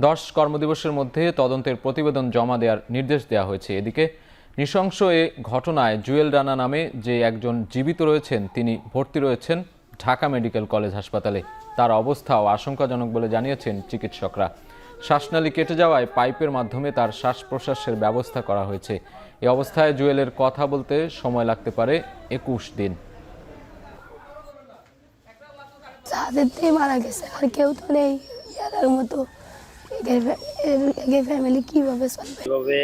10 কর্মদিবসের মধ্যে তদন্তের প্রতিবেদন জমা দেওয়ার নির্দেশ দেওয়া হয়েছে। এদিকে নৃশংস এ ঘটনায় জুয়েল রানা নামে যে একজন জীবিত রয়েছেন, তিনি ভর্তি রয়েছেন ঢাকা মেডিকেল কলেজ হাসপাতালে। তার অবস্থাও আশঙ্কাজনক বলে জানিয়েছেন চিকিৎসকরা। শ্বাসনালী কেটে যাওয়ায় পাইপের মাধ্যমে তার শ্বাস প্রশ্বাসের ব্যবস্থা করা হয়েছে। এই অবস্থায় জুয়েলের কথা বলতে সময় লাগতে পারে 21 দিন। মারা গেছে, আর কেউ তো নেই ইয়ার মতো। ফ্যামিলি কিভাবে চলবে?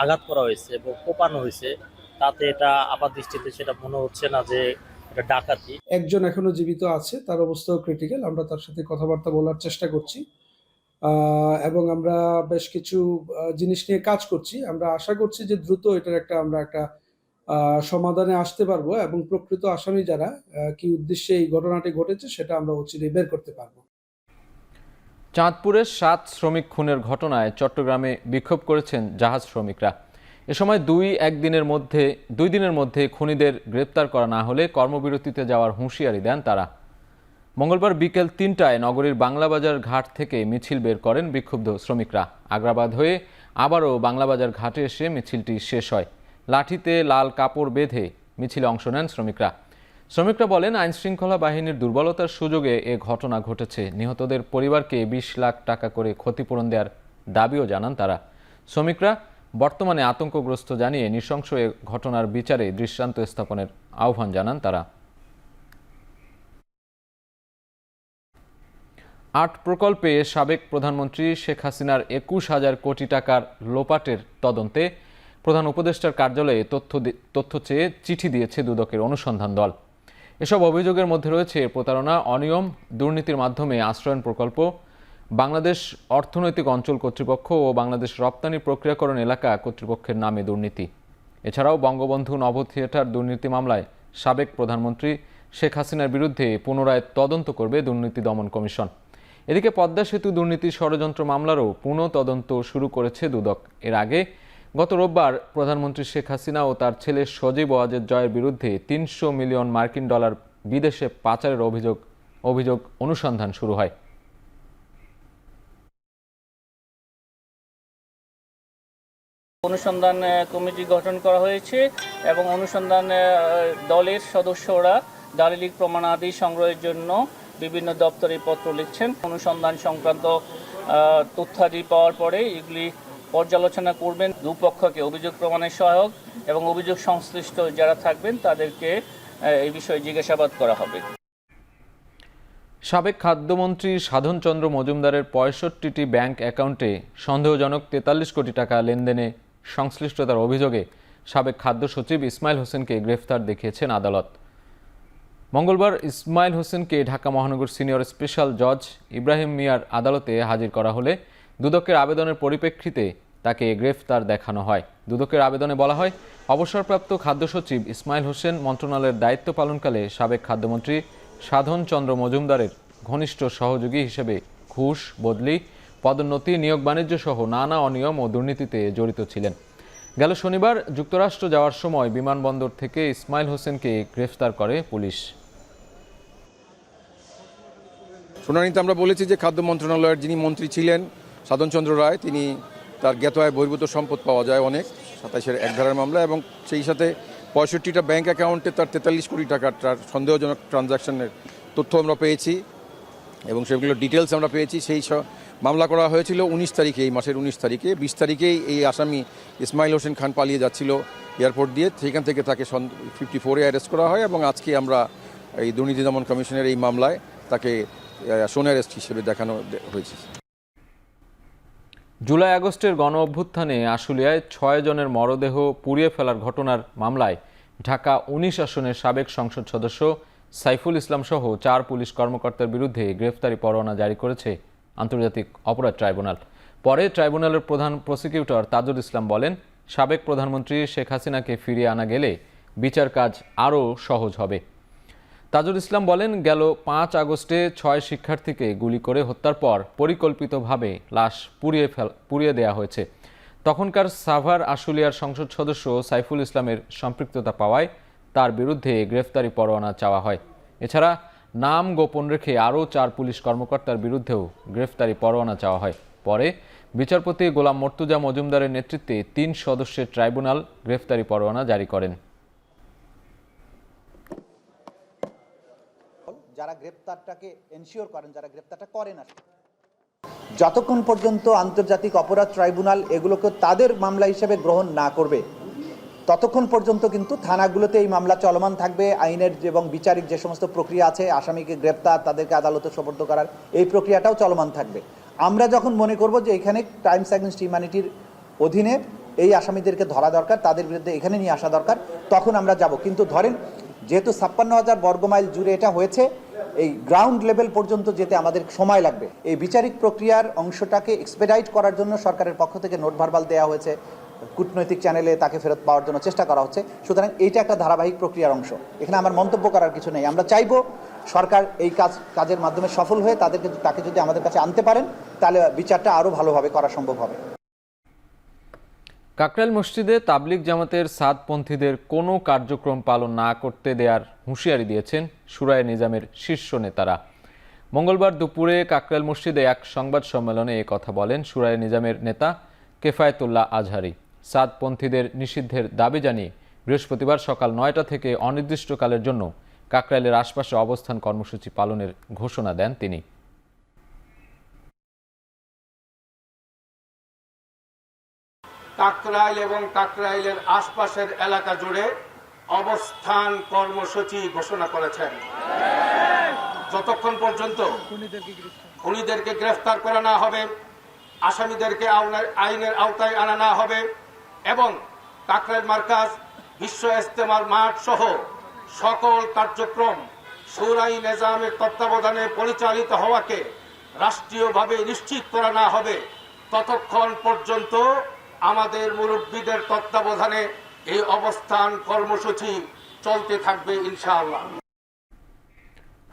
আঘাত করা হয়েছে এবং কোপানো হয়েছে, তাতে এটা আপাত দৃষ্টিতে সেটা মনে হচ্ছে না যে এটা ডাকাতি। একজন এখনো জীবিত আছে, তার অবস্থাও ক্রিটিক্যাল। আমরা তার সাথে কথাবার্তা বলার চেষ্টা করছি এবং আমরা বেশ কিছু জিনিস নিয়ে কাজ করছি। আমরা আশা করছি যে দ্রুত এটার আমরা একটা সমাধানে আসতে পারবো এবং প্রকৃত আসামি যারা, কি উদ্দেশ্যে এই ঘটনাটি ঘটেছে সেটা আমরা অচিরেই বের করতে পারবো। চাঁদপুরের 7 শ্রমিক খুনের ঘটনায় চট্টগ্রামে বিক্ষোভ করেছেন জাহাজ শ্রমিকরা। এ সময় 2 দিনের মধ্যে খুনিদের গ্রেপ্তার করা না হলে কর্মবিরতিতে যাওয়ার হুঁশিয়ারি দেন তারা। মঙ্গলবার বিকেল 3টায় নগরীর বাংলাবাজার ঘাট থেকে মিছিল বের করেন বিক্ষুব্ধ শ্রমিকরা। আগ্রাবাদ হয়ে আবারও বাংলাবাজার ঘাটে এসে মিছিলটি শেষ হয়। লাঠিতে লাল কাপড় বেঁধে মিছিলে অংশ নেন শ্রমিকরা বলেন, আইনশৃঙ্খলা বাহিনীর দুর্বলতার সুযোগে এ ঘটনা ঘটেছে। নিহতদের পরিবারকে 20 লাখ টাকা করে ক্ষতিপূরণ দেওয়ার দাবিও জানান তারা। শ্রমিকরা বর্তমানে আতঙ্কগ্রস্ত জানিয়ে নৃশংস এ ঘটনার বিচারে দৃষ্টান্ত স্থাপনের আহ্বান জানান তারা। 8 প্রকল্পে সাবেক প্রধানমন্ত্রী শেখ হাসিনার 21,000 কোটি টাকার লোপাটের তদন্তে প্রধান উপদেষ্টার কার্যালয়ে তথ্য চেয়ে চিঠি দিয়েছে দুদকের অনুসন্ধান দল। এসব অভিযোগের মধ্যে রয়েছে প্রতারণা, অনিয়ম, দুর্নীতির মাধ্যমে আশ্রয়ণ প্রকল্প, বাংলাদেশ অর্থনৈতিক অঞ্চল কর্তৃপক্ষ ও বাংলাদেশ রপ্তানি প্রক্রিয়াকরণ এলাকা কর্তৃপক্ষের নামে দুর্নীতি। এছাড়াও বঙ্গবন্ধু নভ থিয়েটার দুর্নীতি মামলায় সাবেক প্রধানমন্ত্রী শেখ হাসিনার বিরুদ্ধে পুনরায় তদন্ত করবে দুর্নীতি দমন কমিশন। এদিকে পদ্মা সেতু দুর্নীতি ষড়যন্ত্র মামলারও পুনঃ তদন্ত শুরু করেছে দুদক। এর আগে গত রোববার প্রধানমন্ত্রী শেখ হাসিনা ও তার ছেলে সজীব ওয়াজেদ জয়ের বিরুদ্ধে ৩০০ মিলিয়ন মার্কিন ডলার বিদেশে পাচারের অভিযোগ অনুসন্ধান শুরু হয়। অনুসন্ধান কমিটি গঠন করা হয়েছে এবং অনুসন্ধান দলের সদস্যরা দালিলিক প্রমাণাদি সংগ্রহের জন্য বিভিন্ন দপ্তরে পত্র লিখছেন। অনুসন্ধান সংক্রান্ত তথ্যাদি পাওয়ার পরে এগুলি পর্যালোচনা করবেন। দুপক্ষকে অভিযোগ প্রমাণের সহায়ক এবং অভিযোগ সংশ্লিষ্ট যারা থাকবেন তাদেরকে এই বিষয়ে জিজ্ঞাসাবাদ করা হবে। সাবেক খাদ্যমন্ত্রী সাধন চন্দ্র মজুমদারের ৬৫টি ব্যাংক অ্যাকাউন্টে সন্দেহজনক ৪৩ কোটি টাকা লেনদেনে সংশ্লিষ্টতার অভিযোগে সাবেক খাদ্য সচিব ইসমাইল হোসেনকে গ্রেফতার দেখিয়েছেন আদালত। মঙ্গলবার ইসমাইল হোসেনকে ঢাকা মহানগর সিনিয়র স্পেশাল জজ ইব্রাহিম মিয়ার আদালতে হাজির করা হলে দুদকের আবেদনের পরিপ্রেক্ষিতে তাকে গ্রেফতার দেখানো হয়। দুদকের আবেদনে বলা হয়, অবসরপ্রাপ্ত খাদ্য সচিব ইসমাইল হোসেন মন্ত্রণালয়ের দায়িত্ব পালনকালে সাবেক খাদ্যমন্ত্রী সাধন চন্দ্র মজুমদারের ঘনিষ্ঠ সহযোগী হিসেবে ঘুষ, বদলি, পদোন্নতি, নিয়োগ বাণিজ্য সহ নানা অনিয়ম ও দুর্নীতিতে জড়িত ছিলেন। গেল শনিবার যুক্তরাষ্ট্র যাওয়ার সময় বিমানবন্দর থেকে ইসমাইল হোসেনকে গ্রেফতার করে পুলিশ। শুনানিতে আমরা বলেছি যে খাদ্য মন্ত্রণালয়ের যিনি মন্ত্রী ছিলেন সাধন চন্দ্র রায়, তিনি তার জ্ঞাত আয় বহির্ভূত সম্পদ পাওয়া যায় অনেক ২৭-এর ১ ধারার মামলা, এবং সেই সাথে ৬৫টা ব্যাংক অ্যাকাউন্টে তার ৪৩ কোটি টাকার সন্দেহজনক ট্রানজাকশনের তথ্য আমরা পেয়েছি এবং সেগুলো ডিটেলস আমরা পেয়েছি। সেই মামলা করা হয়েছিল ১৯ তারিখে, এই মাসের ১৯ তারিখে। ২০ তারিখেই এই আসামি ইসমাইল হোসেন খান পালিয়ে যাচ্ছিল এয়ারপোর্ট দিয়ে, সেখান থেকে তাকে 54-এ অ্যারেস্ট করা হয় এবং আজকে আমরা এই দুর্নীতি দমন কমিশনের এই মামলায় তাকে সোন অ্যারেস্ট হিসেবে দেখানো হয়েছে। জুলাই আগস্টের গণ অভ্যুত্থানে আশুলিয়ায় ৬ জনের মরদেহ পুড়িয়ে ফেলার ঘটনার মামলায় ঢাকা ১৯ আসনের সাবেক সংসদ সদস্য সাইফুল ইসলাম সহ ৪ পুলিশ কর্মকর্তার বিরুদ্ধে গ্রেফতারি পরোয়ানা জারি করেছে আন্তর্জাতিক অপরাধ ট্রাইব্যুনাল। পরে ট্রাইব্যুনালের প্রধান প্রসিকিউটর তাজুল ইসলাম বলেন, সাবেক প্রধানমন্ত্রী শেখ হাসিনাকে ফিরিয়ে আনা গেলে বিচার কাজ আরও সহজ হবে। তাজুল ইসলাম বলেন, গেল ৫ আগস্টে ৬ শিক্ষার্থীকে গুলি করে হত্যার পর পরিকল্পিতভাবে লাশ পুড়িয়ে দেওয়া হয়েছে। তখনকার সাভার আশুলিয়ার সংসদ সদস্য সাইফুল ইসলামের সম্পৃক্ততা পাওয়ায় তার বিরুদ্ধে গ্রেফতারি পরোয়ানা চাওয়া হয়। এছাড়া নাম গোপন রেখে আরও ৪ পুলিশ কর্মকর্তার বিরুদ্ধেও গ্রেফতারি পরোয়ানা চাওয়া হয়। পরে বিচারপতি গোলাম মর্তুজা মজুমদারের নেতৃত্বে ৩ সদস্যের ট্রাইব্যুনাল গ্রেফতারি পরোয়ানা জারি করেন। যারা গ্রেপ্তারটাকে এনশিওর করেন, যারা গ্রেপ্তারটা করেন, যতক্ষণ পর্যন্ত আন্তর্জাতিক অপরাধ ট্রাইব্যুনাল এগুলোকে তাদের মামলা হিসেবে গ্রহণ না করবে ততক্ষণ পর্যন্ত কিন্তু থানাগুলোতে এই মামলা চলমান থাকবে। আইনের এবং বিচারিক যে সমস্ত প্রক্রিয়া আছে, আসামিকে গ্রেপ্তার, তাদেরকে আদালতে সোপর্দ করার এই প্রক্রিয়াটাও চলমান থাকবে। আমরা যখন মনে করব যে এখানে ক্রাইমস অ্যাগেন্সট হিউম্যানিটির অধীনে এই আসামিদেরকে ধরা দরকার, তাদের বিরুদ্ধে এখানে নিয়ে আসা দরকার, তখন আমরা যাব। কিন্তু ধরেন যেহেতু ৫৬,০০০ বর্গমাইল জুড়ে এটা হয়েছে, এই গ্রাউন্ড লেভেল পর্যন্ত যেতে আমাদের সময় লাগবে। এই বিচারিক প্রক্রিয়ার অংশটাকে এক্সপেডাইট করার জন্য সরকারের পক্ষ থেকে নোট ভার্বাল দেওয়া হয়েছে, কূটনৈতিক চ্যানেলে তাকে ফেরত পাওয়ার জন্য চেষ্টা করা হচ্ছে। সুতরাং এইটা একটা ধারাবাহিক প্রক্রিয়ার অংশ, এখানে আমার মন্তব্য করার কিছু নেই। আমরা চাইব সরকার এই কাজের মাধ্যমে সফল হয়ে তাকে যদি আমাদের কাছে আনতে পারেন, তাহলে বিচারটা আরও ভালোভাবে করা সম্ভব হবে। কাকরাইল মসজিদে তাবলিগ জামাতের সাদপন্থীদের কোনো কার্যক্রম পালন না করতে দেওয়ার হুঁশিয়ারি দিয়েছেন শুরায়ে নিজামের শীর্ষ নেতারা। মঙ্গলবার দুপুরে কাকরাইল মসজিদে এক সংবাদ সম্মেলনে এ কথা বলেন শুরায়ে নিজামের নেতা কেফায়েতুল্লাহ আজহারি। সাদপন্থীদের নিষিদ্ধের দাবি জানিয়ে বৃহস্পতিবার সকাল ৯টা থেকে অনির্দিষ্টকালের জন্য কাকরাইলের আশপাশে অবস্থান কর্মসূচি পালনের ঘোষণা দেন তিনি। কাকরাইল এবং কাকরাইলের আশপাশের এলাকা জুড়ে অবস্থান কর্মসূচি ঘোষণা করেছেন। যতক্ষণ পর্যন্ত খুনিদেরকে গ্রেফতার করা না হবে, আসামিদেরকে আইনের আওতায় আনা না হবে এবং কাকরাইল মার্কাজ, বিশ্ব ইজতেমার মাঠ সহ সকল কার্যক্রম শুরাই নিজামের তত্ত্বাবধানে পরিচালিত হওয়াকে রাষ্ট্রীয়ভাবে নিশ্চিত করা না হবে ততক্ষণ পর্যন্ত আমাদের মুরব্বীদের তত্ত্বাবধানে এই অবস্থান কর্মসূচি চলতে থাকবে ইনশাআল্লাহ।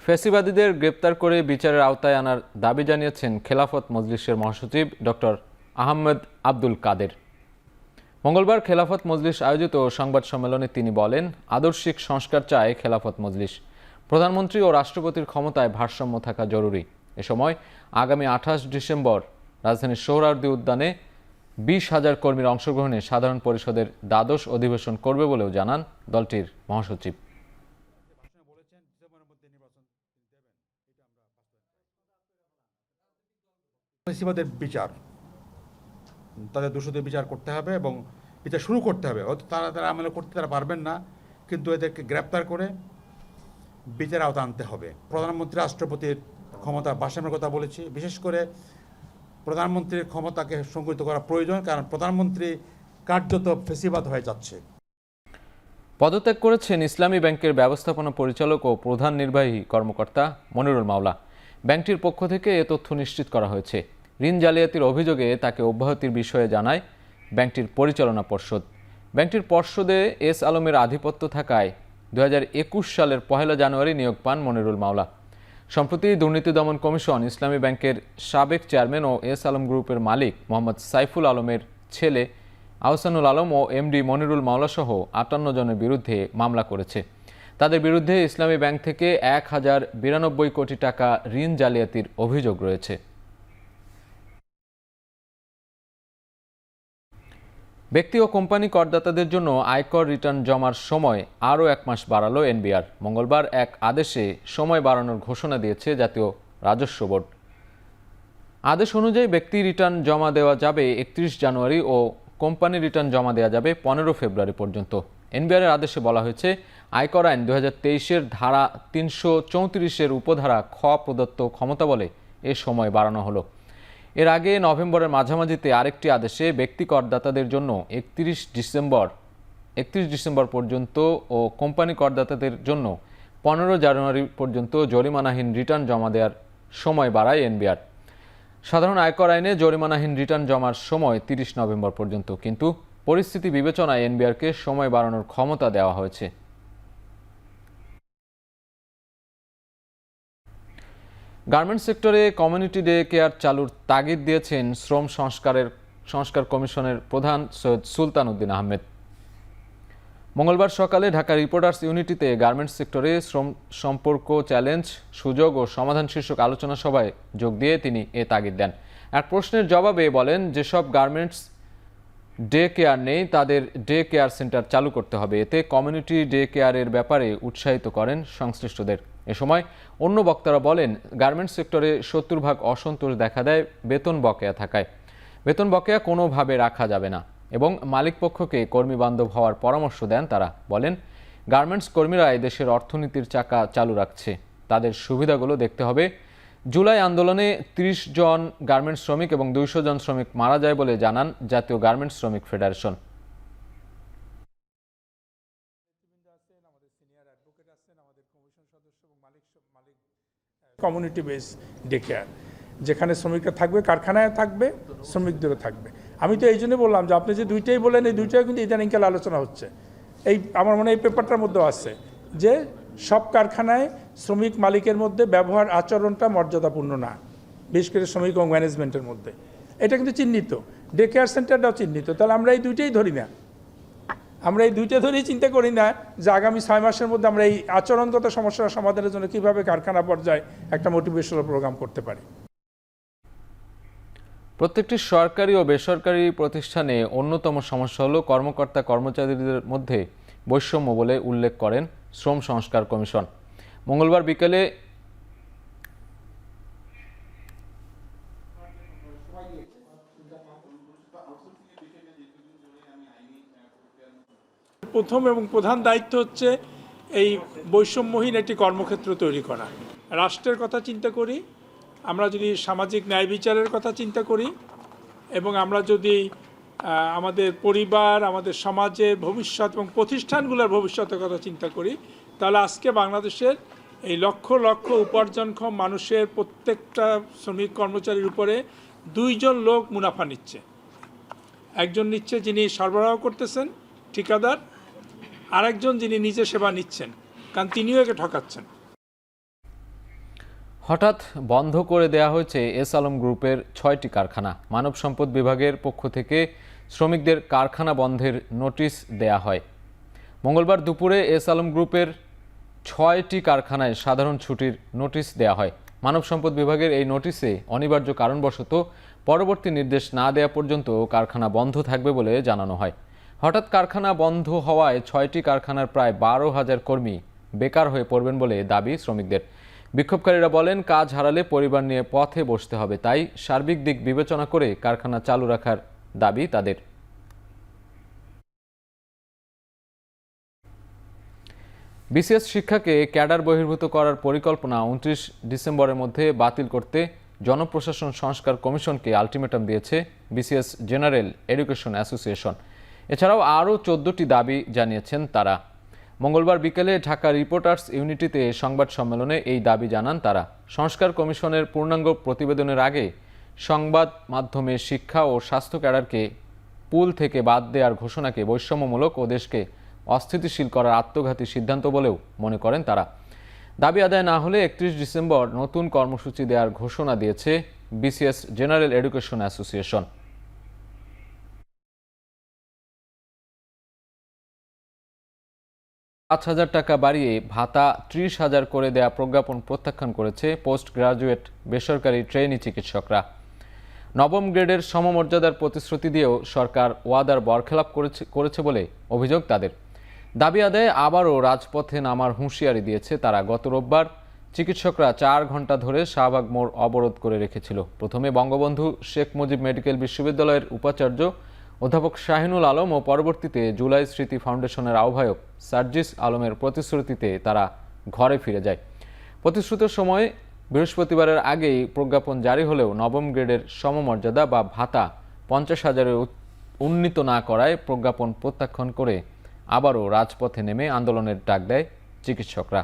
ফ্যাসিবাদীদের গ্রেপ্তার করে বিচারের আওতায় আনার দাবি জানিয়েছেন খেলাফত মজলিসের মহাসচিব ডক্টর আহমেদ আব্দুল কাদের। মঙ্গলবার খেলাফত মজলিস আয়োজিত সংবাদ সম্মেলনে তিনি বলেন, আদর্শিক সংস্কার চায় খেলাফত মজলিস। প্রধানমন্ত্রী ও রাষ্ট্রপতির ক্ষমতায় ভারসাম্য থাকা জরুরি। এ সময় আগামী 28 ডিসেম্বর রাজধানীর সোহরাওয়ার্দী উদ্যানে 20,000 কর্মীর অংশগ্রহণে সাধারণ পরিষদের দ্বাদশ অধিবেশন করবে বলেও জানান দলটির মহাসচিব। ফ্যাসিবাদের বিচার, তাদের দোষীদের বিচার করতে হবে এবং বিচার শুরু করতে হবে। হয়তো তারা আমলে করতে তারা পারবেন না, কিন্তু এদেরকে গ্রেপ্তার করে বিচার আওতা আনতে হবে। প্রধানমন্ত্রী রাষ্ট্রপতির ক্ষমতা ভারসাম্যের কথা বলেছি। বিশেষ করে প্রধানমন্ত্রীর ক্ষমতাকে সংকুচিত করা প্রয়োজন, কারণ প্রধানমন্ত্রী কার্যত ফ্যাসিবাদ হয়ে যাচ্ছে। পদত্যাগ করেছেন ইসলামী ব্যাংকের ব্যবস্থাপনা পরিচালক ও প্রধান নির্বাহী কর্মকর্তা মনিরুল মাওলা। ব্যাংকটির পক্ষ থেকে এ তথ্য নিশ্চিত করা হয়েছে। ঋণ জালিয়াতির অভিযোগে তাকে অব্যাহতির বিষয়ে জানায় ব্যাংকটির পরিচালনা পর্ষদ। ব্যাংকটির পর্ষদে এস আলমের আধিপত্য থাকায় 2021 সালের 1 জানুয়ারি নিয়োগ পান মনিরুল মাওলা। সম্প্রতি দুর্নীতি দমন কমিশন ইসলামী ব্যাংকের সাবেক চেয়ারম্যান ও এস আলম গ্রুপের মালিক মোহাম্মদ সাইফুল আলমের ছেলে আহসানুল আলম ও এমডি মনিরুল মাওলা সহ 58 জনের বিরুদ্ধে মামলা করেছে। তাদের বিরুদ্ধে ইসলামী ব্যাংক থেকে 1092 কোটি টাকা ঋণ জালিয়াতির অভিযোগ রয়েছে। ব্যক্তি ও কোম্পানি করদাতাদের জন্য আয়কর রিটার্ন জমার সময় আরও 1 মাস বাড়ালো এনবিআর। মঙ্গলবার এক আদেশে সময় বাড়ানোর ঘোষণা দিয়েছে জাতীয় রাজস্ব বোর্ড। আদেশ অনুযায়ী ব্যক্তি রিটার্ন জমা দেওয়া যাবে 31 জানুয়ারি ও কোম্পানি রিটার্ন জমা দেওয়া যাবে 15 ফেব্রুয়ারি পর্যন্ত। এনবিআরের আদেশে বলা হয়েছে, আয়কর আইন 2023-এর ধারা 334-এর উপধারা খ প্রদত্ত ক্ষমতা বলে এ সময় বাড়ানো হলো। এর আগে নভেম্বরের মাঝামাঝিতে আরেকটি আদেশে ব্যক্তি করদাতাদের জন্য 31 ডিসেম্বর পর্যন্ত ও কোম্পানি করদাতাদের জন্য 15 জানুয়ারি পর্যন্ত জরিমানাহীন রিটার্ন জমা দেওয়ার সময় বাড়ায় এনবিআর। সাধারণ আয়কর আইনে জরিমানাহীন রিটার্ন জমার সময় 30 নভেম্বর পর্যন্ত, কিন্তু পরিস্থিতি বিবেচনায় এনবিআরকে সময় বাড়ানোর ক্ষমতা দেওয়া হয়েছে। গার্মেন্টস সেক্টরে কমিউনিটি ডে কেয়ার চালুর তাগিদ দিয়েছেন শ্রম সংস্কার কমিশনের প্রধান সৈয়দ সুলতান উদ্দিন আহমেদ। মঙ্গলবার সকালে ঢাকা রিপোর্টার্স ইউনিটিতে গার্মেন্টস সেক্টরে শ্রম সম্পর্ক, চ্যালেঞ্জ, সুযোগ ও সমাধান শীর্ষক আলোচনা সভায় যোগ দিয়ে তিনি এ তাগিদ দেন। এক প্রশ্নের জবাবে বলেন, যেসব গার্মেন্টস ডে কেয়ার নেই তাদের ডে কেয়ার সেন্টার চালু করতে হবে। এতে কমিউনিটি ডে কেয়ারের ব্যাপারে উৎসাহিত করেন সংশ্লিষ্টদের। এ সময় অন্য বক্তারা বলেন, গার্মেন্টস সেক্টরে 70% অসন্তোষ দেখা দেয় বেতন বকেয়া থাকায়। বেতন বকেয়া কোনোভাবে রাখা যাবে না এবং মালিক পক্ষকে কর্মী বান্ধব হওয়ার পরামর্শ দেন তারা। বলেন, গার্মেন্টস কর্মীরা দেশের অর্থনীতির চাকা চালু রাখছে, তাদের সুবিধাগুলো দেখতে হবে। জুলাই আন্দোলনে 30 জন গার্মেন্টস শ্রমিক এবং 200 জন শ্রমিক মারা যায় বলে জানান জাতীয় গার্মেন্টস শ্রমিক federation. Community base day care, যেখানে শ্রমিকরা থাকবে, কারখানায় থাকবে, শ্রমিকদেরও থাকবে। আমি তো এই জন্য বললাম যে আপনি যে দুইটাই বললেন, এই দুইটাই কিন্তু ইদানিংকাল আলোচনা হচ্ছে। এই আমার মনে হয় এই পেপারটার মধ্যেও আছে যে সব কারখানায় শ্রমিক মালিকের মধ্যে ব্যবহার আচরণটা মর্যাদাপূর্ণ না, বিশেষ করে শ্রমিক এবং ম্যানেজমেন্টের মধ্যে। এটা কিন্তু চিহ্নিত, ডে কেয়ার সেন্টারটাও চিহ্নিত। তাহলে আমরা এই দুইটাই ধরি না, আমরা এই দুইটা ধরেই চিন্তা করি না যে আগামী 6 মাসের মধ্যে আমরা এই আচরণগত সমস্যার সমাধানের জন্য কীভাবে কারখানা পর্যায়ে একটা মোটিভেশনাল প্রোগ্রাম করতে পারি। প্রত্যেকটি সরকারি ও বেসরকারি প্রতিষ্ঠানে অন্যতম সমস্যা হলো কর্মকর্তা কর্মচারীদের মধ্যে বৈষম্য বলে উল্লেখ করেন শ্রম সংস্কার কমিশন। মঙ্গলবার বিকেলে প্রথম এবং প্রধান দায়িত্ব হচ্ছে এই বৈষম্যহীন একটি কর্মক্ষেত্র তৈরি করা। রাষ্ট্রের কথা চিন্তা করি, আমরা যদি সামাজিক ন্যায় বিচারের কথা চিন্তা করি এবং আমরা যদি আমাদের পরিবার, আমাদের সমাজের ভবিষ্যৎ এবং প্রতিষ্ঠানগুলোর ভবিষ্যতের কথা চিন্তা করি, তাহলে আজকে বাংলাদেশের এই লক্ষ লক্ষ উপার্জনক্ষম মানুষের প্রত্যেকটা শ্রমিক কর্মচারীর উপরে 2 জন লোক মুনাফা নিচ্ছে। একজন নিচ্ছে যিনি সরবরাহ করতেছেন ঠিকাদার, আরেকজন যিনি নিজে সেবা নিচ্ছেন, কারণ তিনিও একে ঠকাচ্ছেন। হঠাৎ বন্ধ করে দেয়া হয়েছে এস আলম গ্রুপের 6টি কারখানা। মানব সম্পদ বিভাগের পক্ষ থেকে শ্রমিকদের কারখানা বন্ধের নোটিশ দেয়া হয়। মঙ্গলবার দুপুরে এস আলম গ্রুপের 6টি কারখানায় সাধারণ ছুটির নোটিশ দেয়া হয়। মানব সম্পদ বিভাগের এই নোটিশে অনিবার্য কারণবশত পরবর্তী নির্দেশ না দেয়া পর্যন্ত কারখানা বন্ধ থাকবে বলে জানানো হয়। হঠাৎ কারখানা বন্ধ হওয়ায় 6টি কারখানার প্রায় 12,000 কর্মী বেকার হয়ে পড়বেন বলে দাবি শ্রমিকদের। বিক্ষোভকারীরা বলেন, কাজ হারালে পরিবার নিয়ে পথে বসতে হবে, তাই সার্বিক দিক বিবেচনা করে কারখানা চালু রাখার দাবি তাদের। বিসিএস শিক্ষাকে ক্যাডার বহির্ভূত করার পরিকল্পনা 29 ডিসেম্বরের মধ্যে বাতিল করতে জনপ্রশাসন সংস্কার কমিশনকে আলটিমেটাম দিয়েছে বিসিএস জেনারেল এডুকেশন অ্যাসোসিয়েশন। এছাড়াও আরও 14টি দাবি জানিয়েছেন তারা। মঙ্গলবার বিকেলে ঢাকা রিপোর্টার্স ইউনিটিতে সংবাদ সম্মেলনে এই দাবি জানান তারা। সংস্কার কমিশনের পূর্ণাঙ্গ প্রতিবেদনের আগে সংবাদ মাধ্যমে শিক্ষা ও স্বাস্থ্য ক্যাডারকে পুল থেকে বাদ দেওয়ার ঘোষণাকে বৈষম্যমূলক ও দেশকে অস্থিতিশীল করার আত্মঘাতী সিদ্ধান্ত বলেও মনে করেন তারা। দাবি আদায় না হলে 31 ডিসেম্বর নতুন কর্মসূচি দেওয়ার ঘোষণা দিয়েছে বিসিএস জেনারেল এডুকেশন অ্যাসোসিয়েশন। 5,000 টাকা বাড়িয়ে ভাতা 30,000 করে দেয়া প্রজ্ঞাপন প্রত্যাখ্যান করেছে পোস্ট গ্রাজুয়েট বেসরকারি ট্রেনি চিকিৎসকরা। নবম গ্রেডের সমমর্যাদার প্রতিশ্রুতি দিয়েও সরকার ওয়াদার বরখেলাপ করেছে বলে অভিযোগ তাদের। দাবি আদায়ে আবারও রাজপথে নামার হুঁশিয়ারি দিয়েছে তারা। গত রোববার চিকিৎসকরা 4 ঘন্টা ধরে শাহবাগ মোড় অবরোধ করে রেখেছিল। প্রথমে বঙ্গবন্ধু শেখ মুজিব মেডিকেল বিশ্ববিদ্যালয়ের উপাচার্য অধ্যাপক শাহিনুল আলম ও পরবর্তীতে জুলাই স্মৃতি ফাউন্ডেশনের আহ্বায়ক সার্জিস আলমের প্রতিশ্রুতিতে তারা ঘরে ফিরে যায়। প্রতিশ্রুতির সময় বৃহস্পতিবারের আগেই প্রজ্ঞাপন জারি হলেও নবম গ্রেডের সমমর্যাদা বা ভাতা 50,000-এ উন্নীত না করায় প্রজ্ঞাপন প্রত্যাখ্যান করে আবারও রাজপথে নেমে আন্দোলনের ডাক দেয় চিকিৎসকরা।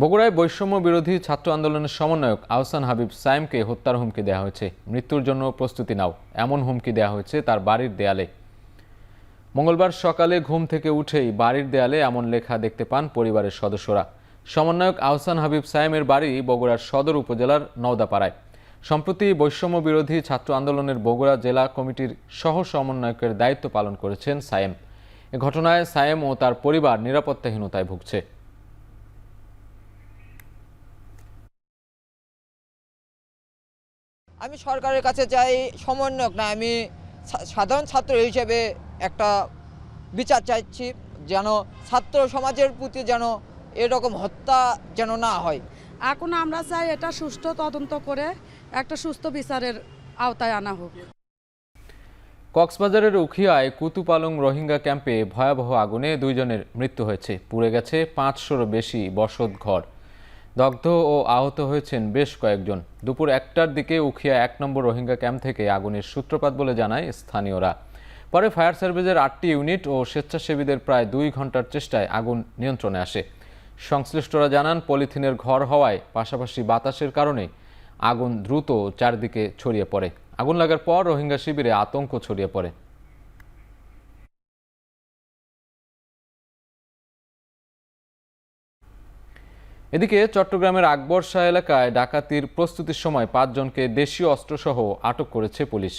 বগুড়ায় বৈষম্য বিরোধী ছাত্র আন্দোলনের সমন্বয়ক আহসান হাবিব সায়েমকে হত্যার হুমকি দেওয়া হয়েছে। মৃত্যুর জন্য প্রস্তুতি নাও, এমন হুমকি দেওয়া হয়েছে তার বাড়ির দেয়ালে। মঙ্গলবার সকালে ঘুম থেকে উঠেই বাড়ির দেয়ালে এমন লেখা দেখতে পান পরিবারের সদস্যরা। সমন্বয়ক আহসান হাবিব সায়েমের বাড়ি বগুড়ার সদর উপজেলার নওদাপাড়ায়। সম্প্রতি বৈষম্য বিরোধী ছাত্র আন্দোলনের বগুড়া জেলা কমিটির সহ সমন্বয়কের দায়িত্ব পালন করেছেন সায়েম। এ ঘটনায় সায়েম ও তার পরিবার নিরাপত্তাহীনতায় ভুগছে। আমি সরকারের কাছে চাই, সমন্বয়ক না, আমি সাধারণ ছাত্র হিসেবে একটা বিচার চাইছি, যেন ছাত্র সমাজের প্রতি যেন এরকম হত্যা যেন না হয়। এখন আমরা চাই এটা সুষ্ঠু তদন্ত করে একটা সুস্থ বিচারের আওতায় আনা হোক। কক্সবাজারের উখিয়ায় কুতুপালং রোহিঙ্গা ক্যাম্পে ভয়াবহ আগুনে 2 জনের মৃত্যু হয়েছে। পুড়ে গেছে 500-র বেশি বসত ঘর। দগ্ধ ও আহত হয়েছেন বেশ কয়েকজন। দুপুর 1টার দিকে উখিয়া 1 নম্বর রোহিঙ্গা ক্যাম্প থেকে আগুনের সূত্রপাত বলে জানায় স্থানীয়রা। পরে ফায়ার সার্ভিসের 8টি ইউনিট ও স্বেচ্ছাসেবীদের প্রায় 2 ঘন্টার চেষ্টায় আগুন নিয়ন্ত্রণে আসে। সংশ্লিষ্টরা জানান, পলিথিনের ঘর হওয়ায় পাশাপাশি বাতাসের কারণে আগুন দ্রুত চারদিকে ছড়িয়ে পড়ে। আগুন লাগার পর রোহিঙ্গা শিবিরে আতঙ্ক ছড়িয়ে পড়ে। এদিকে চট্টগ্রামের আকবর শাহ এলাকায় ডাকাতির প্রস্তুতির সময় 5 জনকে দেশীয় অস্ত্রসহ আটক করেছে পুলিশ।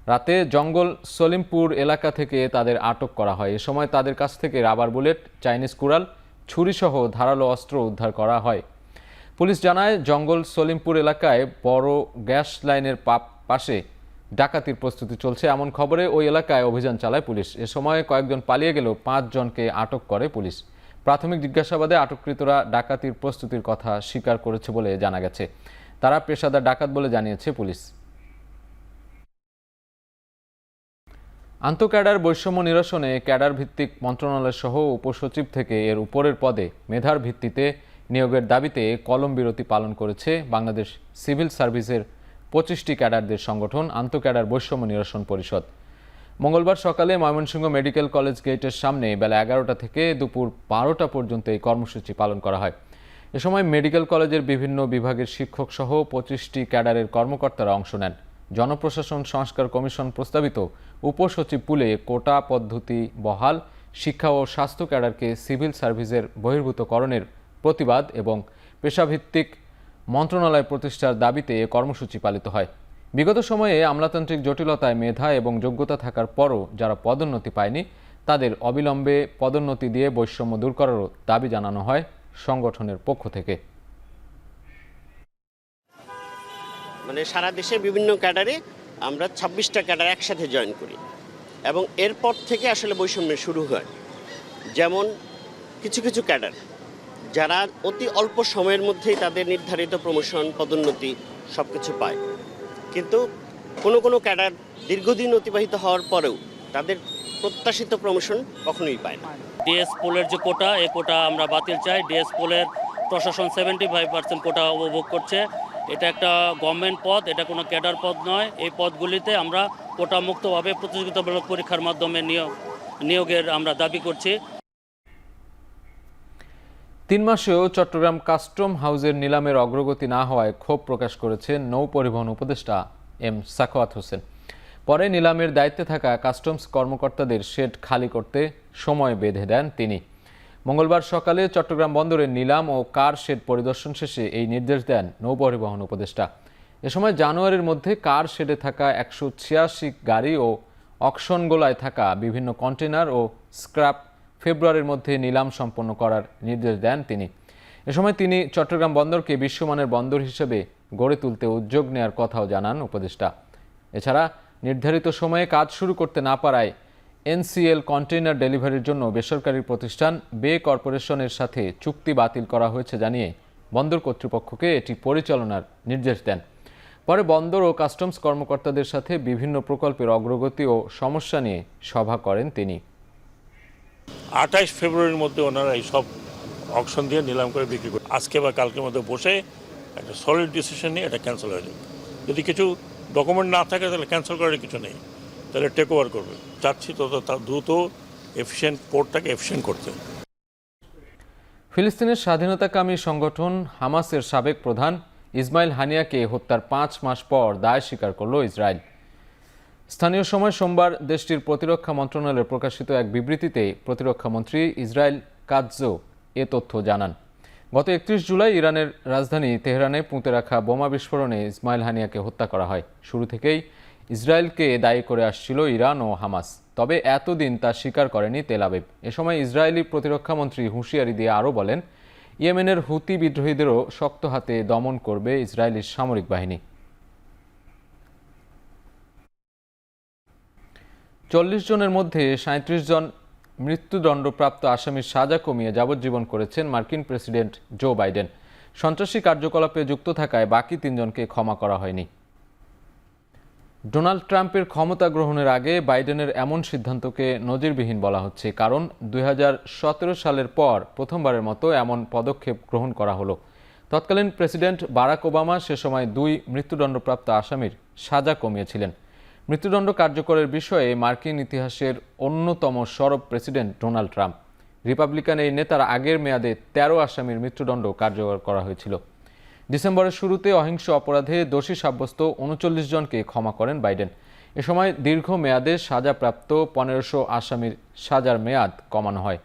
রাতে জঙ্গল সলিমপুর এলাকা থেকে তাদের আটক করা হয়। এ সময় তাদের কাছ থেকে রাবার বুলেট, চাইনিজ কুড়াল, ছুরিসহ ধারালো অস্ত্র উদ্ধার করা হয়। পুলিশ জানায়, জঙ্গল সলিমপুর এলাকায় বড় গ্যাস লাইনের পাশে ডাকাতির প্রস্তুতি চলছে এমন খবরে ওই এলাকায় অভিযান চালায় পুলিশ। এ সময় কয়েকজন পালিয়ে গেলেও 5 জনকে আটক করে পুলিশ। প্রাথমিক জিজ্ঞাসাবাদে আটককৃতরা ডাকাতির প্রস্তুতির কথা স্বীকার করেছে বলে জানা গেছে। তারা পেশাদার ডাকাত বলে জানিয়েছে পুলিশ। আন্তঃক্যাডার বৈষম্য নিরসনে ক্যাডার ভিত্তিক মন্ত্রণালয় সহ উপসচিব থেকে এর উপরের পদে মেধার ভিত্তিতে নিয়োগের দাবিতে কলম বিরতি পালন করেছে বাংলাদেশ সিভিল সার্ভিসের 25টি ক্যাডারদের সংগঠন আন্তঃক্যাডার বৈষম্য নিরসন পরিষদ। মঙ্গলবার সকালে ময়মনসিংহ মেডিকেল কলেজ গেটের সামনে বেলা 11টা থেকে দুপুর 12টা পর্যন্ত এই কর্মসূচি পালন করা হয়। এ সময় মেডিকেল কলেজের বিভিন্ন বিভাগের শিক্ষক সহ 25টি ক্যাডারের কর্মকর্তারা অংশ নেন। জনপ্রশাসন সংস্কার কমিশন প্রস্তাবিত উপসচিব পুলে কোটা পদ্ধতি বহাল, শিক্ষা ও স্বাস্থ্য ক্যাডারকে সিভিল সার্ভিসের বহির্ভূতকরণের প্রতিবাদ এবং পেশাভিত্তিক মন্ত্রণালয় প্রতিষ্ঠার দাবিতে এ কর্মসূচি পালিত হয়। বিগত সময়ে আমলাতান্ত্রিক জটিলতায় মেধা এবং যোগ্যতা থাকার পরও যারা পদোন্নতি পায়নি তাদের অবিলম্বে পদোন্নতি দিয়ে বৈষম্য দূর করারও দাবি জানানো হয় সংগঠনের পক্ষ থেকে। মানে সারা দেশে বিভিন্ন ক্যাডারে আমরা 26টা ক্যাডার একসাথে জয়েন করি এবং এরপর থেকে আসলে বৈষম্য শুরু হয়। যেমন কিছু কিছু ক্যাডার যারা অতি অল্প সময়ের মধ্যেই তাদের নির্ধারিত প্রমোশন পদোন্নতি সব কিছু পায়, কিন্তু কোনো ক্যাডার দীর্ঘদিন অতিবাহিত হওয়ার পরেও তাদের প্রত্যাশিত প্রমোশন কখনোই পায় না। ডিএস পোলের যে কোটা, এই কোটা আমরা বাতিল চাই। ডিএস পোলের প্রশাসন 75% কোটা উপভোগ করছে। এটা একটা গভর্নমেন্ট পদ, এটা কোনো ক্যাডার পদ নয়। এই পদগুলিতে আমরা কোটা মুক্তভাবে প্রতিযোগিতামূলক পরীক্ষার মাধ্যমে নিয়োগের আমরা দাবি করছি। 3 মাসেও চট্টগ্রাম কাস্টম হাউসের নিলামের অগ্রগতি না হওয়ায় ক্ষোভ প্রকাশ করেছেন নৌ পরিবহন উপদেষ্টা এম সাখাওয়াত হোসেন। পরে নিলামের দায়িত্বে থাকা কাস্টমস কর্মকর্তাদের শেড খালি করতে সময় বেঁধে দেন তিনি। মঙ্গলবার সকালে চট্টগ্রাম বন্দরের নিলাম ও কার শেড পরিদর্শন শেষে এই নির্দেশ দেন নৌ পরিবহন উপদেষ্টা। এ সময় জানুয়ারির মধ্যে কার শেডে থাকা 186 গাড়ি ও অকশনগোলায় থাকা বিভিন্ন কন্টেনার ও স্ক্র্যাপ ফেব্রুয়ারির মধ্যে নিলাম সম্পন্ন করার নির্দেশ দেন তিনি। এ সময় তিনি চট্টগ্রাম বন্দরকে বিশ্বমানের বন্দর হিসেবে গড়ে তুলতে উদ্যোগ নেওয়ার কথাও জানান উপদেষ্টা। এছাড়া নির্ধারিত সময়ে কাজ শুরু করতে না পারায় এনসিএল কন্টেইনার ডেলিভারির জন্য বেসরকারি প্রতিষ্ঠান বে কর্পোরেশনের সাথে চুক্তি বাতিল করা হয়েছে জানিয়ে বন্দর কর্তৃপক্ষকে এটি পরিচালনার নির্দেশ দেন। পরে বন্দর ও কাস্টমস কর্মকর্তাদের সাথে বিভিন্ন প্রকল্পের অগ্রগতি ও সমস্যা নিয়ে সভা করেন তিনি। 28 ফেব্রুয়ারির মধ্যে ওনারা এই সব অকশন দিয়ে নিলাম করে বিক্রি করে আজকে বা কালকের মধ্যে বসে একটা সলিড ডিসিশন নিয়ে এটা ক্যান্সেল হয়ে যাবে। যদি কিছু ডকুমেন্ট না থাকে তাহলে ক্যান্সেল করার কিছু নেই, তাহলে টেক ওভার করবে। চাচ্ছি তো দ্রুত এফিশিয়েন্ট পোর্টটাকে এফিশিয়েন্ট করতে। ফিলিস্তিনের স্বাধীনতাকামী সংগঠন হামাসের সাবেক প্রধান ইসমাইল হানিয়াকে হত্যার 5 মাস পর দায় স্বীকার করল ইসরায়েল। স্থানীয় সময় সোমবার দেশটির প্রতিরক্ষা মন্ত্রণালয়ে প্রকাশিত এক বিবৃতিতে প্রতিরক্ষামন্ত্রী ইসরায়েল কাৎজো এ তথ্য জানান। গত 31 জুলাই ইরানের রাজধানী তেহরানে পুঁতে রাখা বোমা বিস্ফোরণে ইসমাইল হানিয়াকে হত্যা করা হয়। শুরু থেকেই ইসরায়েলকে দায়ী করে আসছিল ইরান ও হামাস, তবে এতদিন তা স্বীকার করেনি তেল আবিব। এ সময় ইসরায়েলি প্রতিরক্ষামন্ত্রী হুঁশিয়ারি দিয়ে আরও বলেন, ইয়েমেনের হুতি বিদ্রোহীদেরও শক্ত হাতে দমন করবে ইসরায়েলি সামরিক বাহিনী। 40 জনের মধ্যে 37 জন মৃত্যুদণ্ডপ্রাপ্ত আসামির সাজা কমিয়ে যাবজ্জীবন করেছেন মার্কিন প্রেসিডেন্ট জো বাইডেন। সন্ত্রাসী কার্যকলাপে যুক্ত থাকায় বাকি 3 জনকে ক্ষমা করা হয়নি। ডোনাল্ড ট্রাম্পের ক্ষমতা গ্রহণের আগে বাইডেনের এমন সিদ্ধান্তকে নজিরবিহীন বলা হচ্ছে, কারণ 2017 সালের পর প্রথমবারের মতো এমন পদক্ষেপ গ্রহণ করা হলো। তৎকালীন প্রেসিডেন্ট বারাক ওবামা সে সময় 2 মৃত্যুদণ্ডপ্রাপ্ত আসামির সাজা কমিয়েছিলেন। মৃত্যুদণ্ড কার্যকরের বিষয়ে মার্কিন ইতিহাসের অন্যতম সরব প্রেসিডেন্ট ডোনাল্ড ট্রাম্প। রিপাবলিকান এই নেতার আগের মেয়াদে 13 আসামির মৃত্যুদণ্ড কার্যকর করা হয়েছিল। ডিসেম্বরের শুরুতে অহিংস অপরাধে দোষী সাব্যস্ত 39 জনকে ক্ষমা করেন বাইডেন। এ সময় দীর্ঘ মেয়াদে সাজাপ্রাপ্ত 1500 আসামির সাজার মেয়াদ কমানো হয়।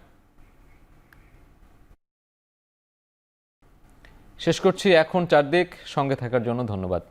শেষ করছি এখন চারদিক। সঙ্গে থাকার জন্য ধন্যবাদ।